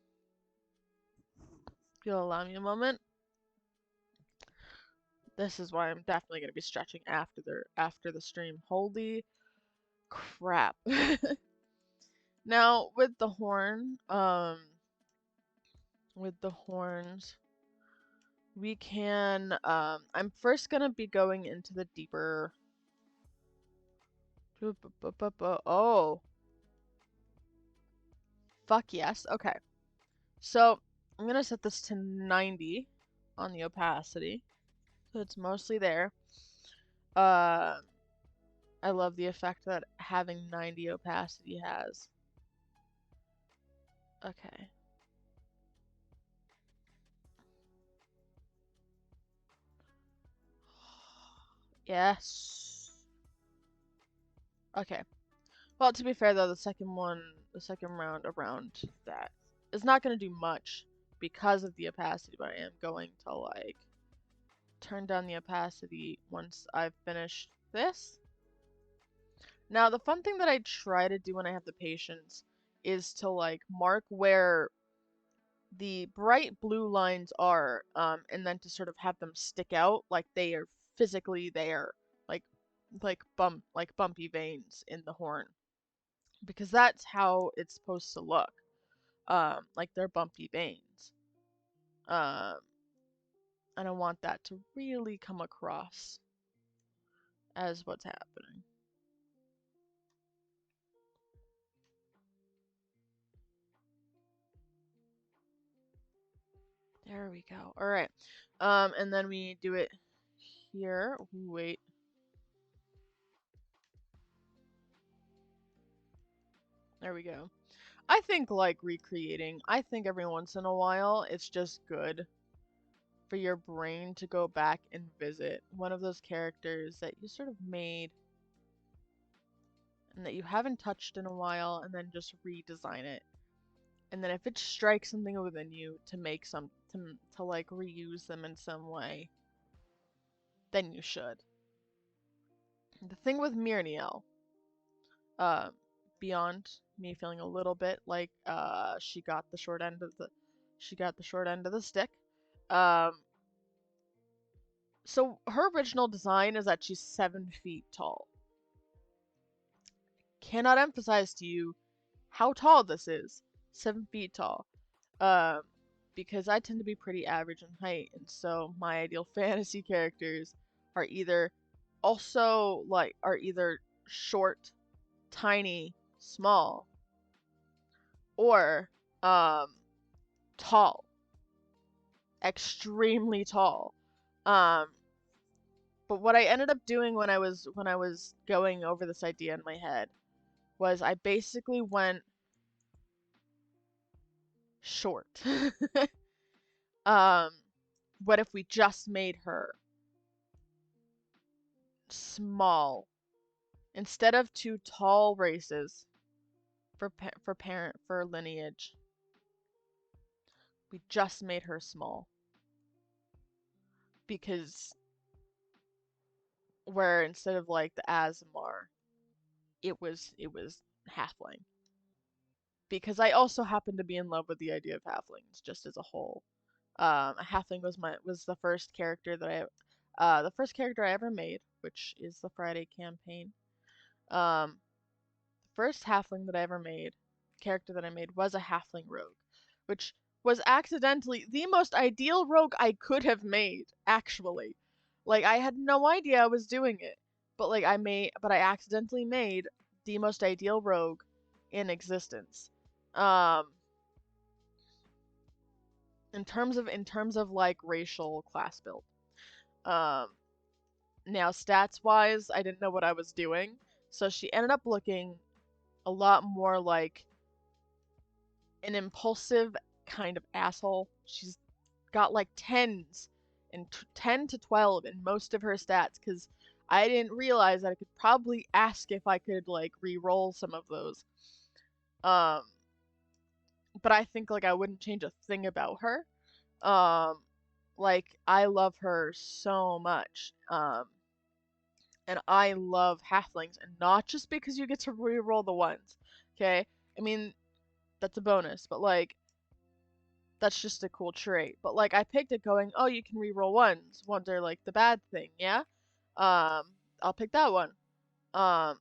If you'll allow me a moment. This is why I'm definitely gonna be stretching after the stream. Holy crap. Now with the horns, we can I'm first gonna be going into the deeper. Oh, fuck yes. Okay. So I'm gonna set this to 90 on the opacity. So it's mostly there. Uh I love the effect that having 90 opacity has. Okay. Yes. Okay. Well, to be fair though, the second round around that is not going to do much because of the opacity, but I am going to like turn down the opacity once I've finished this. Now, the fun thing that I try to do when I have the patience is to like mark where the bright blue lines are, and then to sort of have them stick out like they are physically there, like bumpy veins in the horn. because that's how it's supposed to look. Like they're bumpy veins. Um, and I want that to really come across as what's happening. There we go. All right. And then we do it here. Wait. There we go. I think like recreating, I think every once in a while it's just good for your brain to go back and visit one of those characters that you sort of made and that you haven't touched in a while and then just redesign it. And then if it strikes something within you to make some to like reuse them in some way, then you should. The thing with Myrniel, uh, beyond me feeling a little bit like she got the short end of the stick. Um, so her original design is that she's 7 feet tall. Cannot emphasize to you how tall this is. 7 feet tall. Um, because I tend to be pretty average in height, and so my ideal fantasy characters are either are either short, tiny, small, or tall, extremely tall. Um, but what I ended up doing when I was going over this idea in my head was I basically went short. um, what if we just made her small instead of two tall races for lineage? We just made her small because where instead of like the Azamar, it was halfling. Because I also happen to be in love with the idea of halflings just as a whole. A halfling was the first character I ever made, which is the Friday campaign. Um, the first halfling that I ever made, character that I made, was a halfling rogue, which was accidentally the most ideal rogue I could have made, actually. Like I had no idea I was doing it, but I accidentally made the most ideal rogue in existence. Um, in terms of like racial class build. Um, Now stats wise, I didn't know what I was doing, so she ended up looking a lot more like an impulsive kind of asshole. She's got like tens and 10 to 12 in most of her stats because I didn't realize that I could probably ask if I could like re-roll some of those. Um, but I think like I wouldn't change a thing about her. Um, like I love her so much. And I love halflings, and not just because you get to re-roll the ones. Okay, I mean that's a bonus, but like that's just a cool trait. But like I picked it going, oh, you can re-roll ones. Ones are like the bad thing, yeah. Um, I'll pick that one. Um,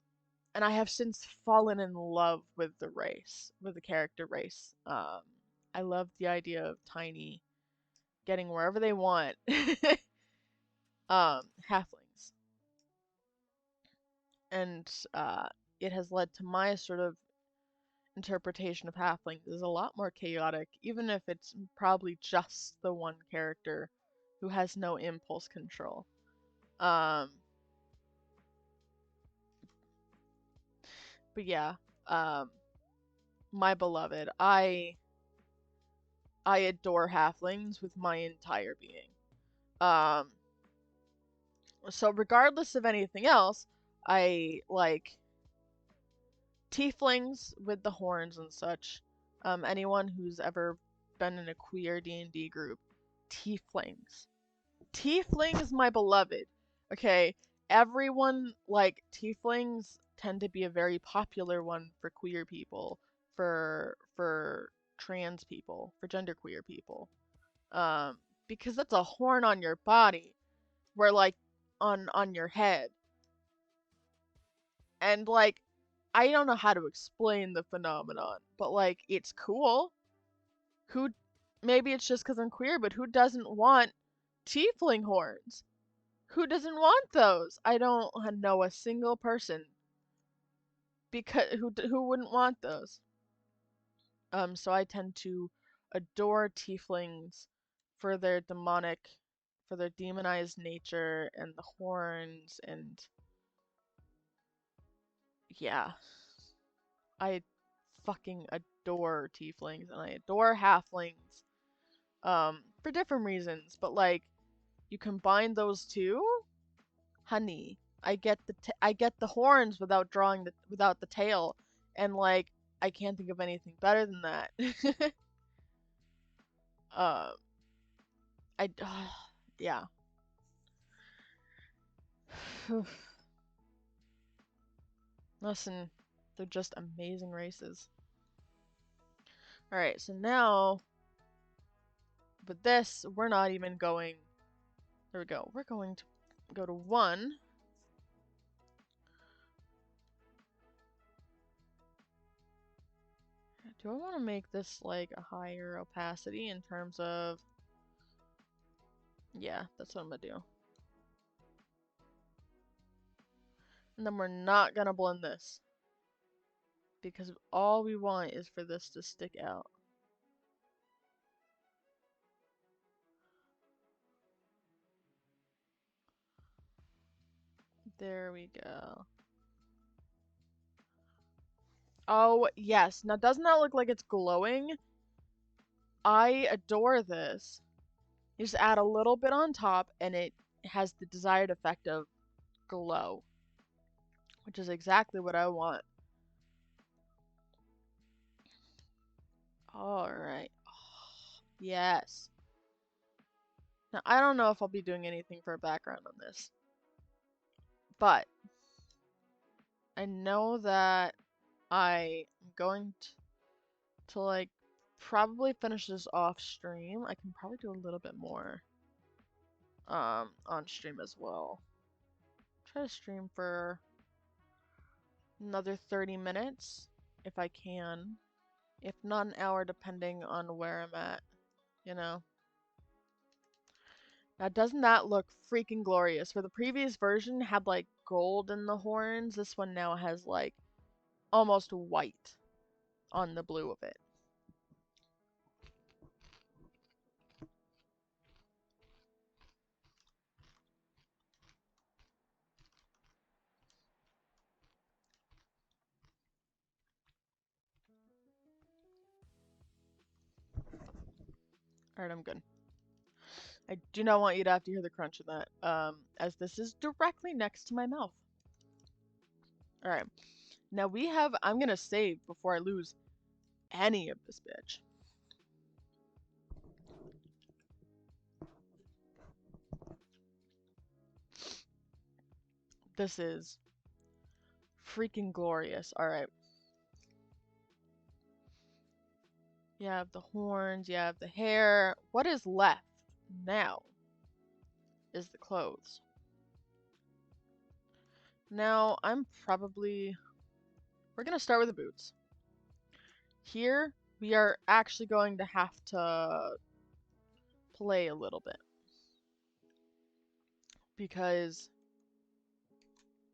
and I have since fallen in love with the race, with the character race. I love the idea of tiny getting wherever they want. Halflings, and it has led to my sort of interpretation of halflings is a lot more chaotic, even if it's probably just the one character who has no impulse control. Um, but yeah, um, my beloved, I adore halflings with my entire being. Um, so regardless of anything else, I like tieflings with the horns and such. Anyone who's ever been in a queer D&D group, tieflings. Tieflings, my beloved. Okay, everyone like tieflings tend to be a very popular one for queer people, for trans people, for genderqueer people. Um, because that's a horn on your body, where like on your head, and like I don't know how to explain the phenomenon, but like it's cool. Who maybe it's just because I'm queer, but who doesn't want tiefling horns? Who doesn't want those? I don't know a single person because who wouldn't want those. So I tend to adore tieflings for their demonic, for their demonized nature and the horns and yeah, I fucking adore tieflings and I adore halflings. For different reasons, but like you combine those two, honey, I get the horns without drawing without the tail, and like I can't think of anything better than that. uh, I yeah. Listen, they're just amazing races. All right, so now with this, we're not even going. There we go. We're going to go to 1. Do I want to make this like a higher opacity in terms of... Yeah, that's what I'm gonna do. And then we're not gonna blend this. Because all we want is for this to stick out. There we go. Oh, yes. Now, doesn't that look like it's glowing? I adore this. You just add a little bit on top, and it has the desired effect of glow. Which is exactly what I want. Alright. Oh, yes. Now, I don't know if I'll be doing anything for a background on this. But, I know that I am going to like probably finish this off stream. I can probably do a little bit more on stream as well. Try to stream for another 30 minutes if I can. If not an hour depending on where I'm at, you know. Now doesn't that look freaking glorious? For the previous version had like gold in the horns, this one now has like almost white on the blue of it. Alright, I'm good. I do not want you to have to hear the crunch of that, as this is directly next to my mouth. Alright, now we have, I'm gonna save before I lose any of this bitch. This is freaking glorious. Alright. You have the horns, you have the hair. What is left now is the clothes. Now, we're gonna start with the boots. Here, we are actually going to have to play a little bit. Because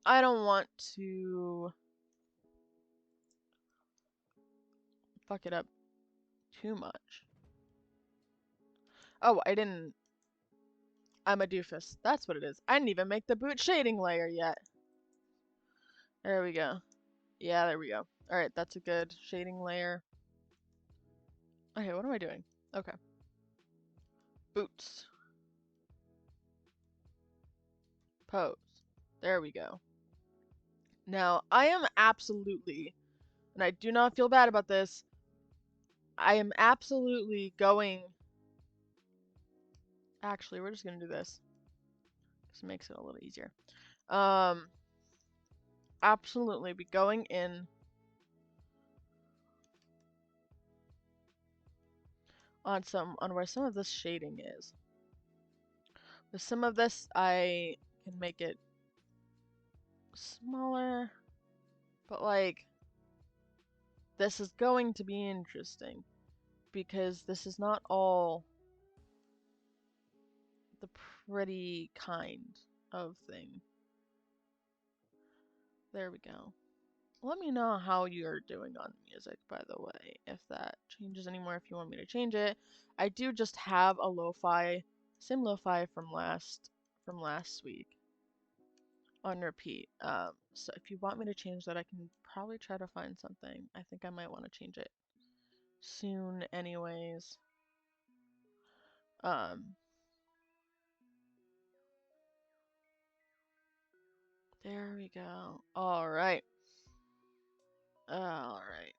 I don't want to fuck it up too much. Oh, I'm a doofus. That's what it is. I didn't even make the boot shading layer yet. There we go. Yeah, there we go. Alright, that's a good shading layer. Okay, what am I doing? Okay. Boots. Pose. There we go. Now, I am absolutely, and I do not feel bad about this, I am absolutely going... Actually, we're just gonna do this. This makes it a little easier. Absolutely be going in on where some of this shading is. With some of this, I can make it smaller, but like this is going to be interesting because this is not all the pretty kind of thing. There we go. Let me know how you're doing on music, by the way, if that changes anymore, if you want me to change it. I do just have a lo-fi, same lo-fi from last week on repeat. So if you want me to change that, I can probably try to find something. I think I might want to change it soon anyways. There we go. Alright. Alright.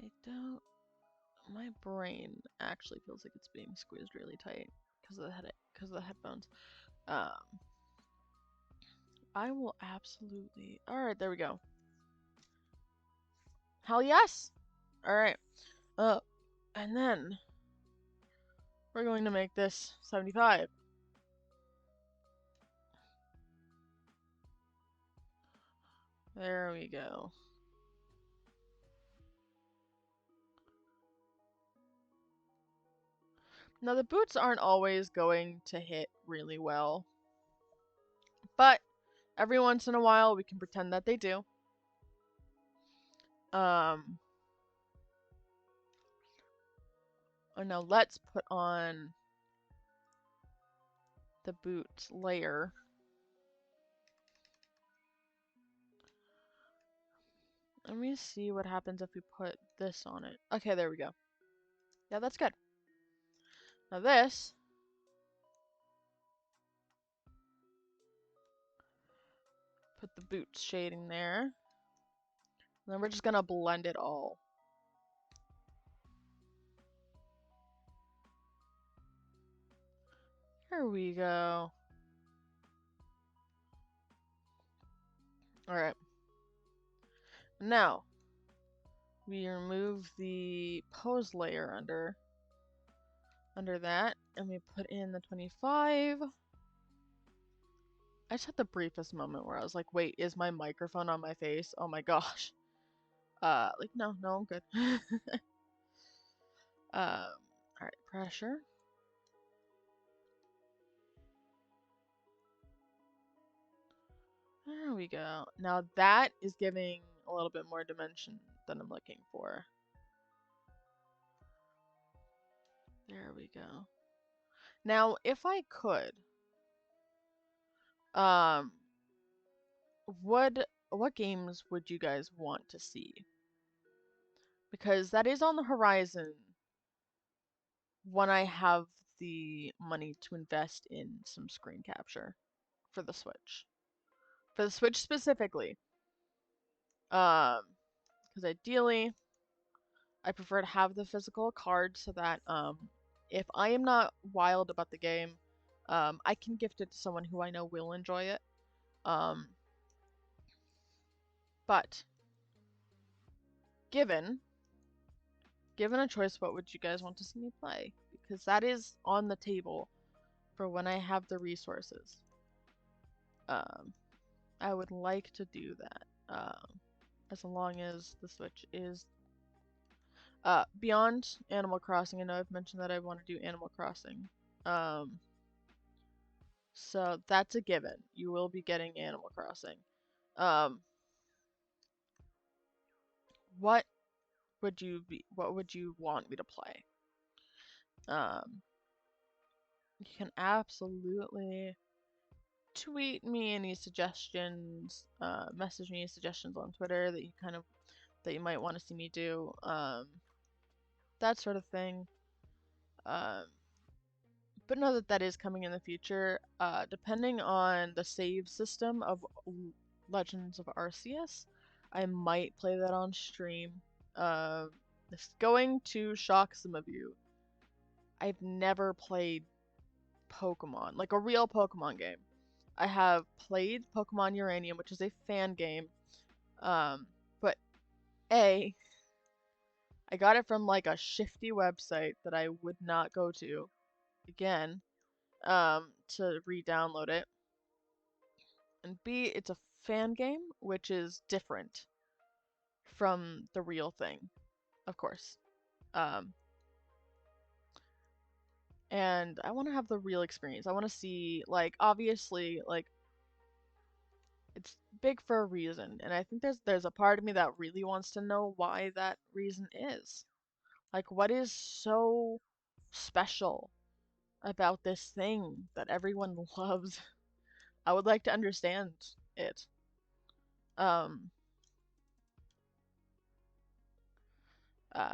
I don't... My brain actually feels like it's being squeezed really tight because of the headphones. I will absolutely... Alright, there we go. Hell yes! Alright. And then... We're going to make this 75. There we go. Now the boots aren't always going to hit really well. But every once in a while we can pretend that they do. Oh, now let's put on the boot layer. Let me see what happens if we put this on it. Okay, there we go. Yeah, that's good. Now this... Put the boot shading there. And then we're just gonna blend it all. Here we go. Alright. Now, we remove the pose layer under that, and we put in the 25. I just had the briefest moment where I was like, wait, is my microphone on my face? Oh my gosh. Like, no, I'm good. Alright, pressure. There we go. Now that is giving a little bit more dimension than I'm looking for. There we go. Now, if I could, what games would you guys want to see? Because that is on the horizon when I have the money to invest in some screen capture for the Switch. For the Switch specifically. Because ideally, I prefer to have the physical card so that if I am not wild about the game, I can gift it to someone who I know will enjoy it. But given a choice, what would you guys want to see me play? Because that is on the table for when I have the resources. I would like to do that. As long as the Switch is beyond Animal Crossing. I know I've mentioned that I want to do Animal Crossing. So that's a given. You will be getting Animal Crossing. What would you want me to play? You can absolutely tweet me any suggestions, message me suggestions on Twitter that you might want to see me do, that sort of thing. But know that that is coming in the future. Depending on the save system of Legends of Arceus, I might play that on stream. This is going to shock some of you. I've never played Pokemon, like a real Pokemon game. I have played Pokemon Uranium, which is a fan game. But I got it from like a shifty website that I would not go to again, to re-download it. And B, it's a fan game, which is different from the real thing, of course. Um, and I want to have the real experience. I want to see, like, obviously, like, it's big for a reason, and I think there's a part of me that really wants to know why that reason is. Like, what is so special about this thing that everyone loves? I would like to understand it. Um,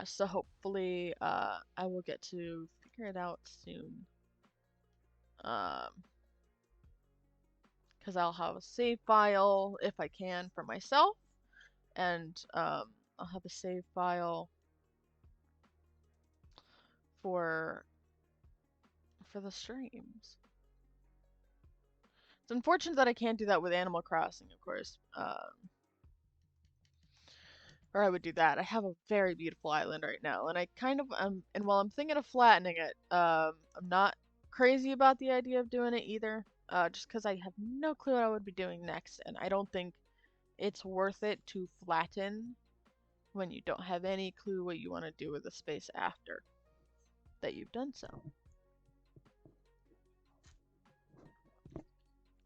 so hopefully, I will get to figure it out soon. Because I'll have a save file if I can for myself, and I'll have a save file for the streams. It's unfortunate that I can't do that with Animal Crossing, of course. Or I would do that. I have a very beautiful island right now, and I kind of and while I'm thinking of flattening it, I'm not crazy about the idea of doing it either. Just because I have no clue what I would be doing next, and I don't think it's worth it to flatten when you don't have any clue what you want to do with the space after that you've done so.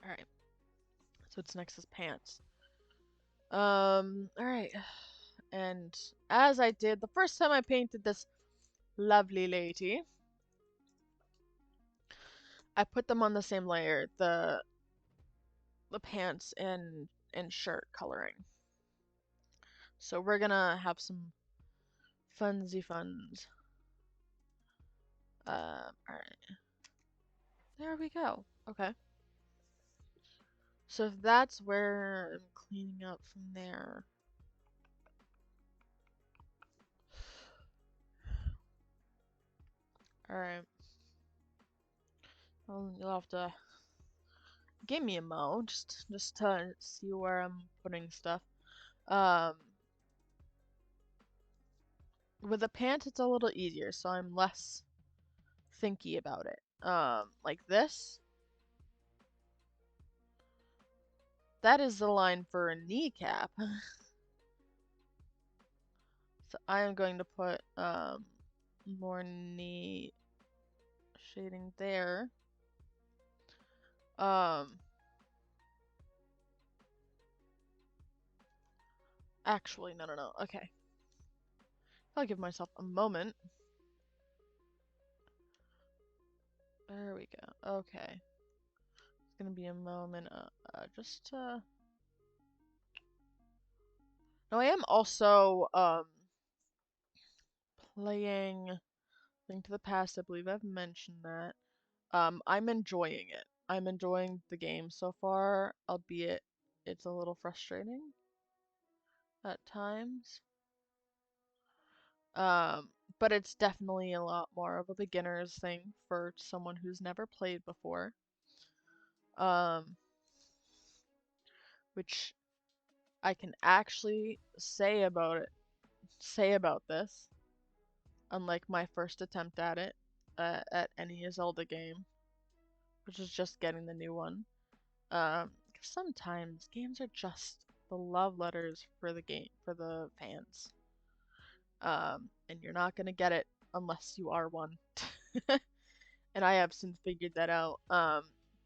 Alright. So what's next is pants. Alright. And as I did the first time I painted this lovely lady, I put them on the same layer, the pants and shirt coloring. So we're gonna have some funsy funs. Alright. There we go. Okay. So if that's where I'm cleaning up from there. Alright. Well, you'll have to give me a mo, just to see where I'm putting stuff. Um, with the pants, it's a little easier, so I'm less thinky about it. Like this. That is the line for a kneecap. So I am going to put more knee shading there. Actually, no. Okay. I'll give myself a moment. There we go. Okay. It's gonna be a moment. Just No, I am also playing Link to the Past. I believe I've mentioned that. I'm enjoying it. I'm enjoying the game so far, albeit it's a little frustrating at times. Um, but it's definitely a lot more of a beginner's thing for someone who's never played before. Um, which I can actually say about this, unlike my first attempt at it, at any Zelda game, which is just getting the new one. 'Cause sometimes games are just the love letters for the game, for the fans. And you're not gonna get it unless you are one. And I have since figured that out.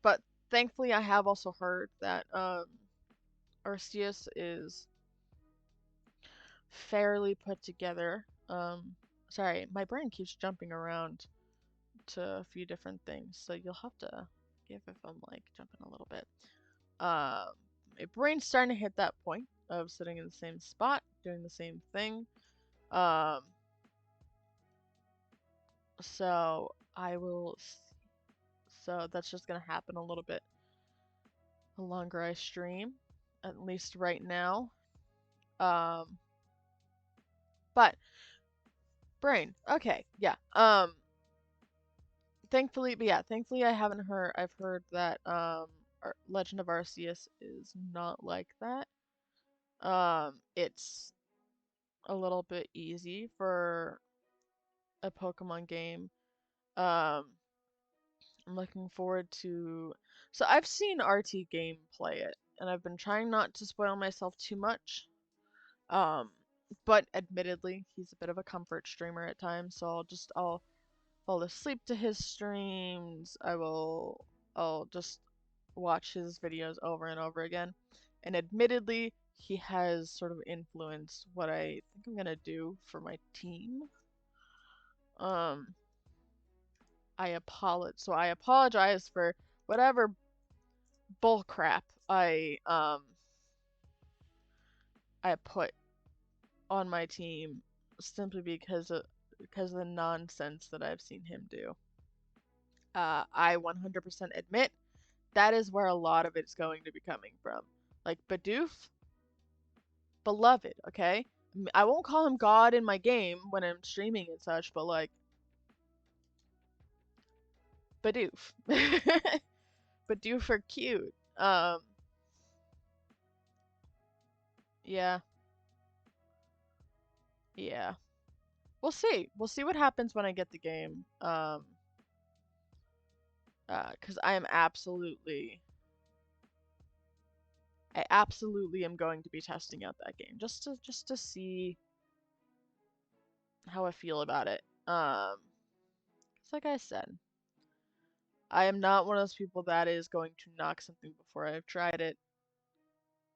But thankfully I have also heard that, Arceus is fairly put together. Sorry, my brain keeps jumping around to a few different things, so you'll have to give if I'm like jumping a little bit. My brain's starting to hit that point of sitting in the same spot, doing the same thing. So I will. So that's just gonna happen a little bit the longer I stream, at least right now. Um, but brain. Okay, yeah. Thankfully I haven't heard. I've heard that Legend of Arceus is not like that. It's a little bit easy for a Pokemon game. I'm looking forward to. So I've seen RT Game play it, and I've been trying not to spoil myself too much. Um, but admittedly, he's a bit of a comfort streamer at times, so I'll fall asleep to his streams. I'll just watch his videos over and over again. And admittedly, he has sort of influenced what I think I'm gonna do for my team. Um, I apologize for whatever bullcrap I put on my team simply because of the nonsense that I've seen him do. I 100% admit that is where a lot of it's going to be coming from. Like Bidoof, beloved, okay? I won't call him God in my game when I'm streaming and such, but like Bidoof. Bidoof are cute. Yeah, yeah. We'll see. We'll see what happens when I get the game. 'Cause I absolutely am going to be testing out that game just to see how I feel about it. 'Cause like I said, I am not one of those people that is going to knock something before I've tried it.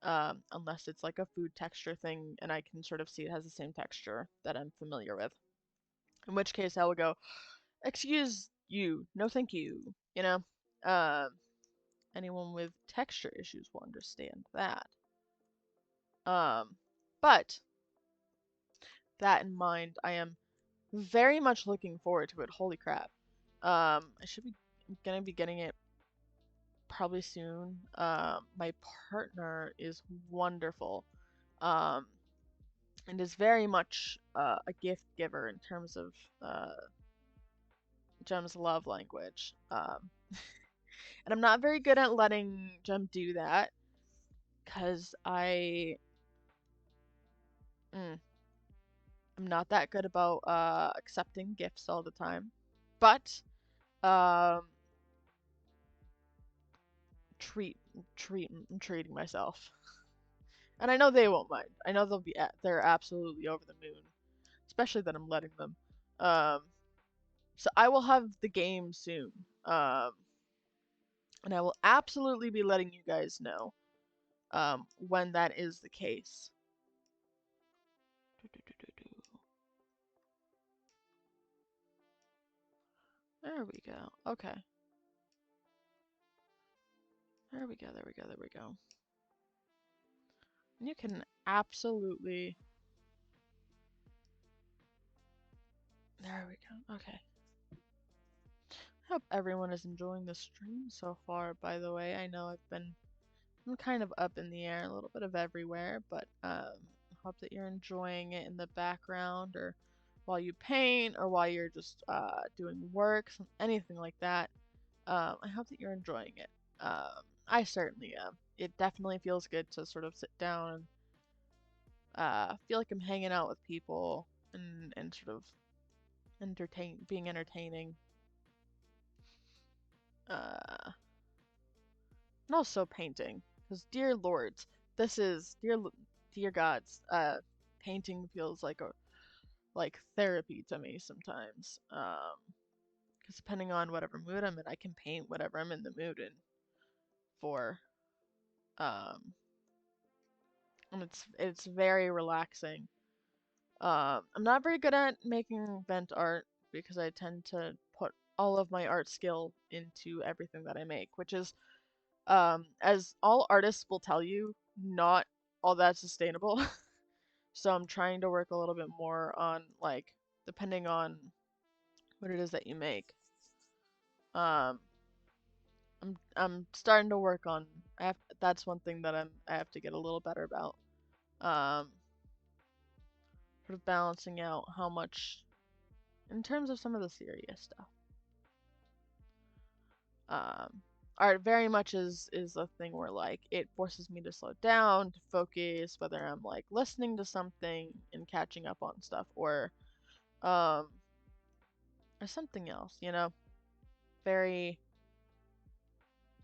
Unless it's like a food texture thing and I can sort of see it has the same texture that I'm familiar with. In which case I will go, excuse you, no thank you. You know? Um, Anyone with texture issues will understand that. Um, but that in mind, I am very much looking forward to it. Holy crap. I should be gonna be getting it probably soon. My partner is wonderful. Um, and is very much a gift giver in terms of Jem's love language. And I'm not very good at letting Jem do that because mm, I'm not that good about accepting gifts all the time. But um, treat treating myself, and I know they won't mind. I know they're absolutely over the moon, especially that I'm letting them. Um, so I will have the game soon. And I will absolutely be letting you guys know when that is the case. There we go. Okay. There we go, there we go, there we go. You can absolutely... There we go. Okay. I hope everyone is enjoying the stream so far, by the way. I know I'm kind of up in the air, a little bit of everywhere, but hope that you're enjoying it in the background or while you paint or while you're just doing work, anything like that. I hope that you're enjoying it. I certainly am. It definitely feels good to sort of sit down and feel like I'm hanging out with people and sort of being entertaining. And also painting, because dear lords, this is dear gods. Painting feels like therapy to me sometimes. Because depending on whatever mood I'm in, I can paint whatever I'm in the mood in for. Um, and it's very relaxing. I'm not very good at making vent art because I tend to put all of my art skill into everything that I make, which is, as all artists will tell you, not all that sustainable. So I'm trying to work a little bit more on, like, depending on what it is that you make. Um, I'm starting to work on. That's one thing that I have to get a little better about. Um, sort of balancing out how much in terms of some of the serious stuff. Um, Art very much is a thing where like it forces me to slow down, to focus, whether I'm like listening to something and catching up on stuff um or something else, you know. Very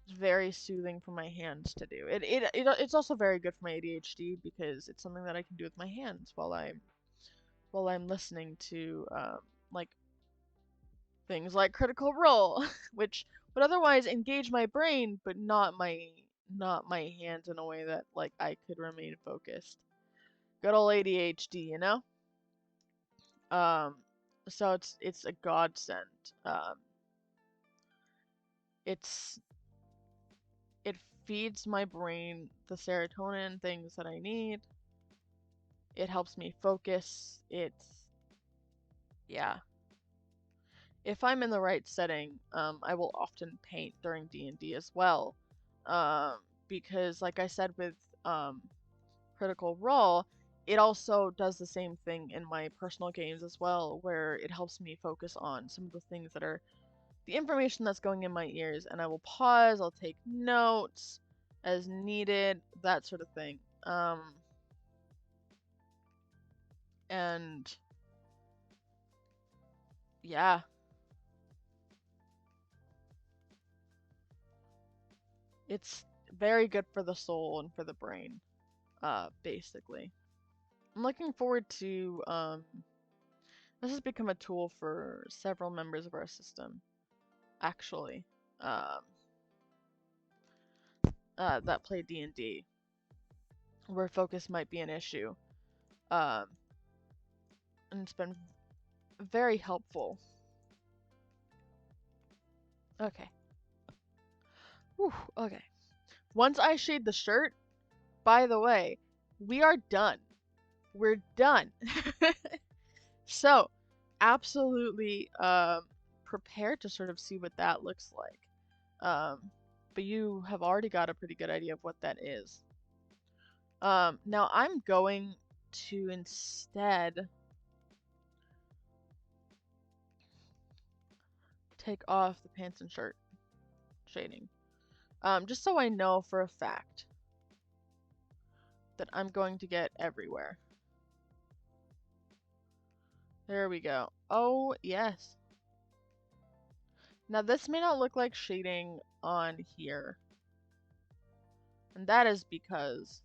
It's very soothing for my hands to do. It's also very good for my ADHD because it's something that I can do with my hands while I'm listening to like things like Critical Role, which would otherwise engage my brain, but not my hands in a way that like I could remain focused. Good old ADHD, you know? Um, so it's a godsend. It's it feeds my brain the serotonin things that I need. It helps me focus. Yeah. If I'm in the right setting, I will often paint during D&D as well. Um, because like I said with um, Critical Role, it also does the same thing in my personal games as well, where it helps me focus on some of the things that are the information that's going in my ears, and I will pause, I'll take notes as needed, that sort of thing. And yeah, it's very good for the soul and for the brain, basically. I'm looking forward to, this has become a tool for several members of our system, actually, um, that play D&D, where focus might be an issue. Um, and it's been very helpful. Okay. Whew, okay. Once I shade the shirt, by the way, we are done. We're done. So, absolutely prepared to sort of see what that looks like. But you have already got a pretty good idea of what that is. Now I'm going to instead take off the pants and shirt shading. Just so I know for a fact that I'm going to get everywhere. There we go. Oh, yes. Now this may not look like shading on here. And that is because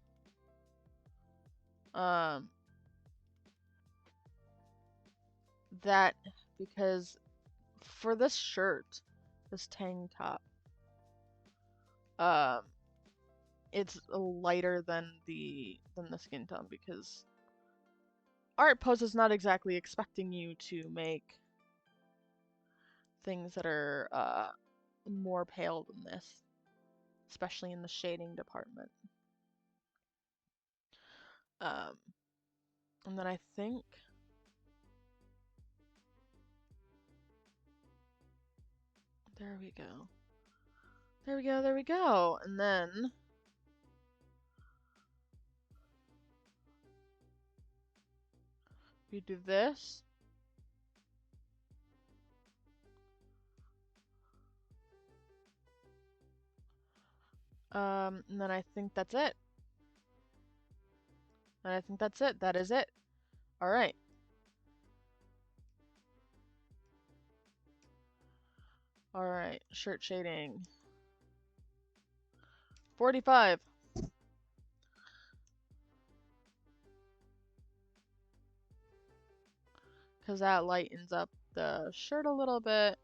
um that because for this shirt, this tank top, um it's lighter than the skin tone because Art Post is not exactly expecting you to make things that are more pale than this, especially in the shading department. Um, and then I think there we go. There we go, there we go. And then we do this. And then I think that's it. And I think that's it. That is it. All right. All right. Shirt shading. 45. Because that lightens up the shirt a little bit.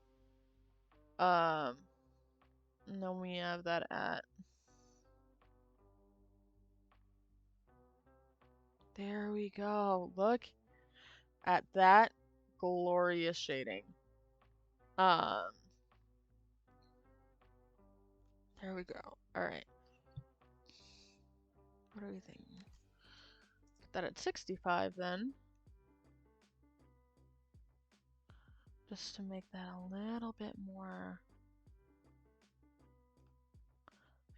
And then we have that at. There we go. Look at that glorious shading. Um, there we go. All right. What do we think? Put that at 65 then. Just to make that a little bit more.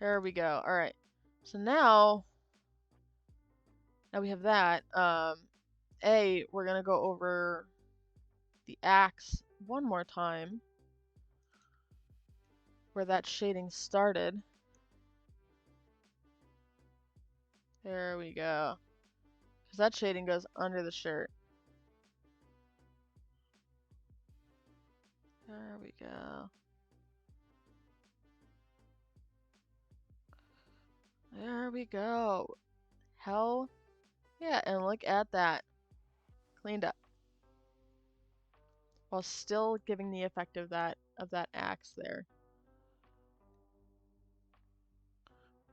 There we go. All right. So now we have that. We're gonna go over the axe one more time, where that shading started. There we go. Because that shading goes under the shirt. There we go. There we go. Hell yeah, and look at that. Cleaned up. While still giving the effect of that axe there.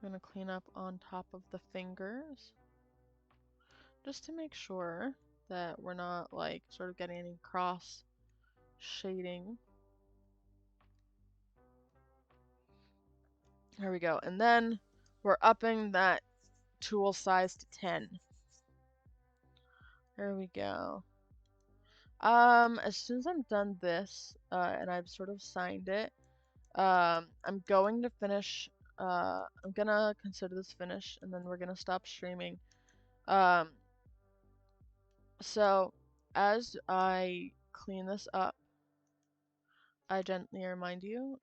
I'm gonna clean up on top of the fingers. Just to make sure that we're not like sort of getting any cross shading. There we go. And then we're upping that tool size to 10. There we go. As soon as I'm done this, and I've sort of signed it, I'm going to finish, I'm gonna consider this finished, and then we're gonna stop streaming. Um, so as I clean this up, I gently remind you,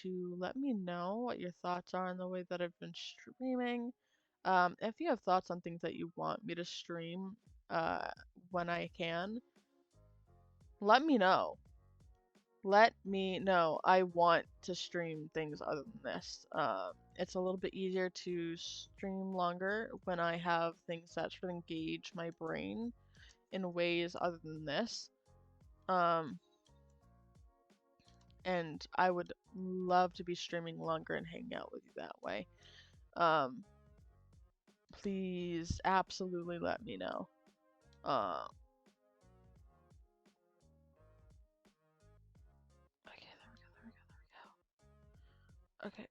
to let me know what your thoughts are on the way that I've been streaming. If you have thoughts on things that you want me to stream, when I can, let me know. Let me know. I want to stream things other than this. It's a little bit easier to stream longer when I have things that sort of engage my brain in ways other than this. And I would love to be streaming longer and hanging out with you that way. Please absolutely let me know. Okay, there we go. Okay.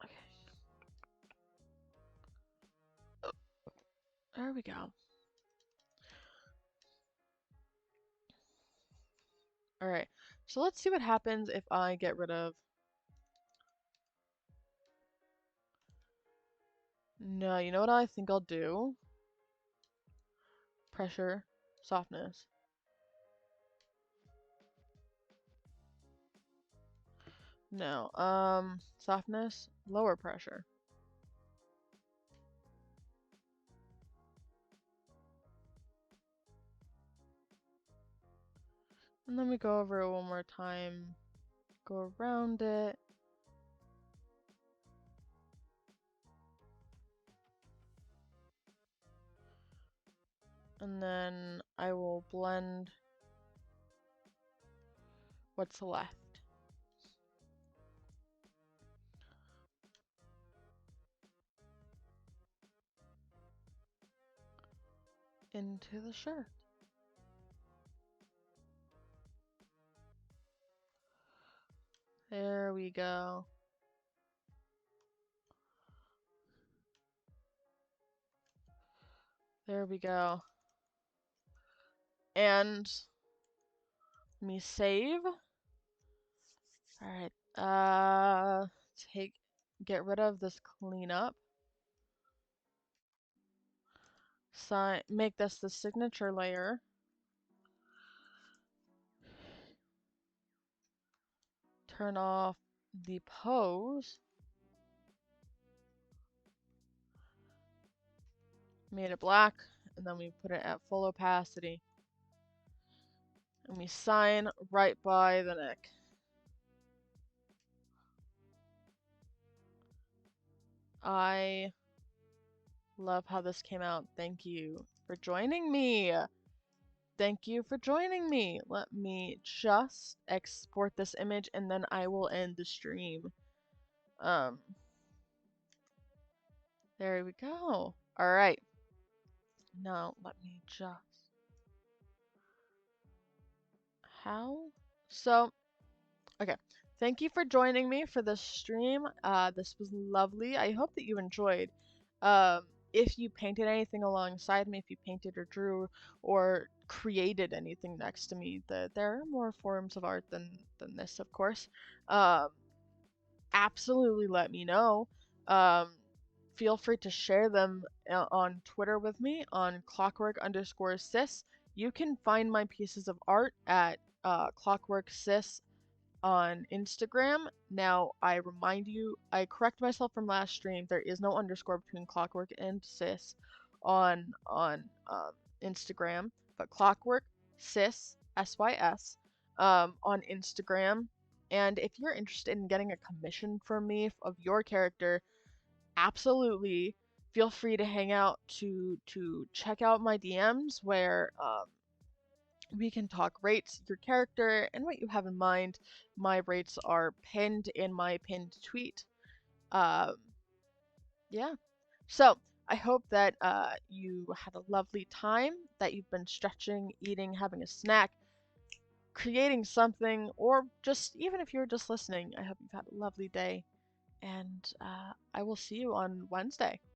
Okay. Oh, there we go. Alright. So let's see what happens if I get rid of... No, you know what I think I'll do? Pressure, softness. No, softness, lower pressure. And then we go over it one more time, go around it. And then I will blend what's left. Into the shirt. There we go. There we go. And me save. Alright, get rid of this cleanup. Make this the signature layer. Turn off the pose. Made it black, and then we put it at full opacity. And we sign right by the neck. I love how this came out. Thank you for joining me. Thank you for joining me. Let me just export this image and then I will end the stream. There we go. All right. Now let me just... How? So, okay. Thank you for joining me for this stream. This was lovely. I hope that you enjoyed. If you painted anything alongside me, if you painted or drew or created anything next to me, there are more forms of art than this, of course. Absolutely let me know. Feel free to share them on Twitter with me on clockwork_sis. You can find my pieces of art at clockworksis on Instagram. Now, I remind you, I correct myself from last stream. There is no underscore between clockwork and sis on Instagram, but clockwork sis, SYS, on Instagram. And if you're interested in getting a commission from me of your character, absolutely feel free to hang out to check out my DMs where we can talk rates, your character, and what you have in mind. My rates are pinned in my pinned tweet. Um, yeah. So I hope that you had a lovely time, that you've been stretching, eating, having a snack, creating something, or just even if you're just listening, I hope you've had a lovely day. And I will see you on Wednesday.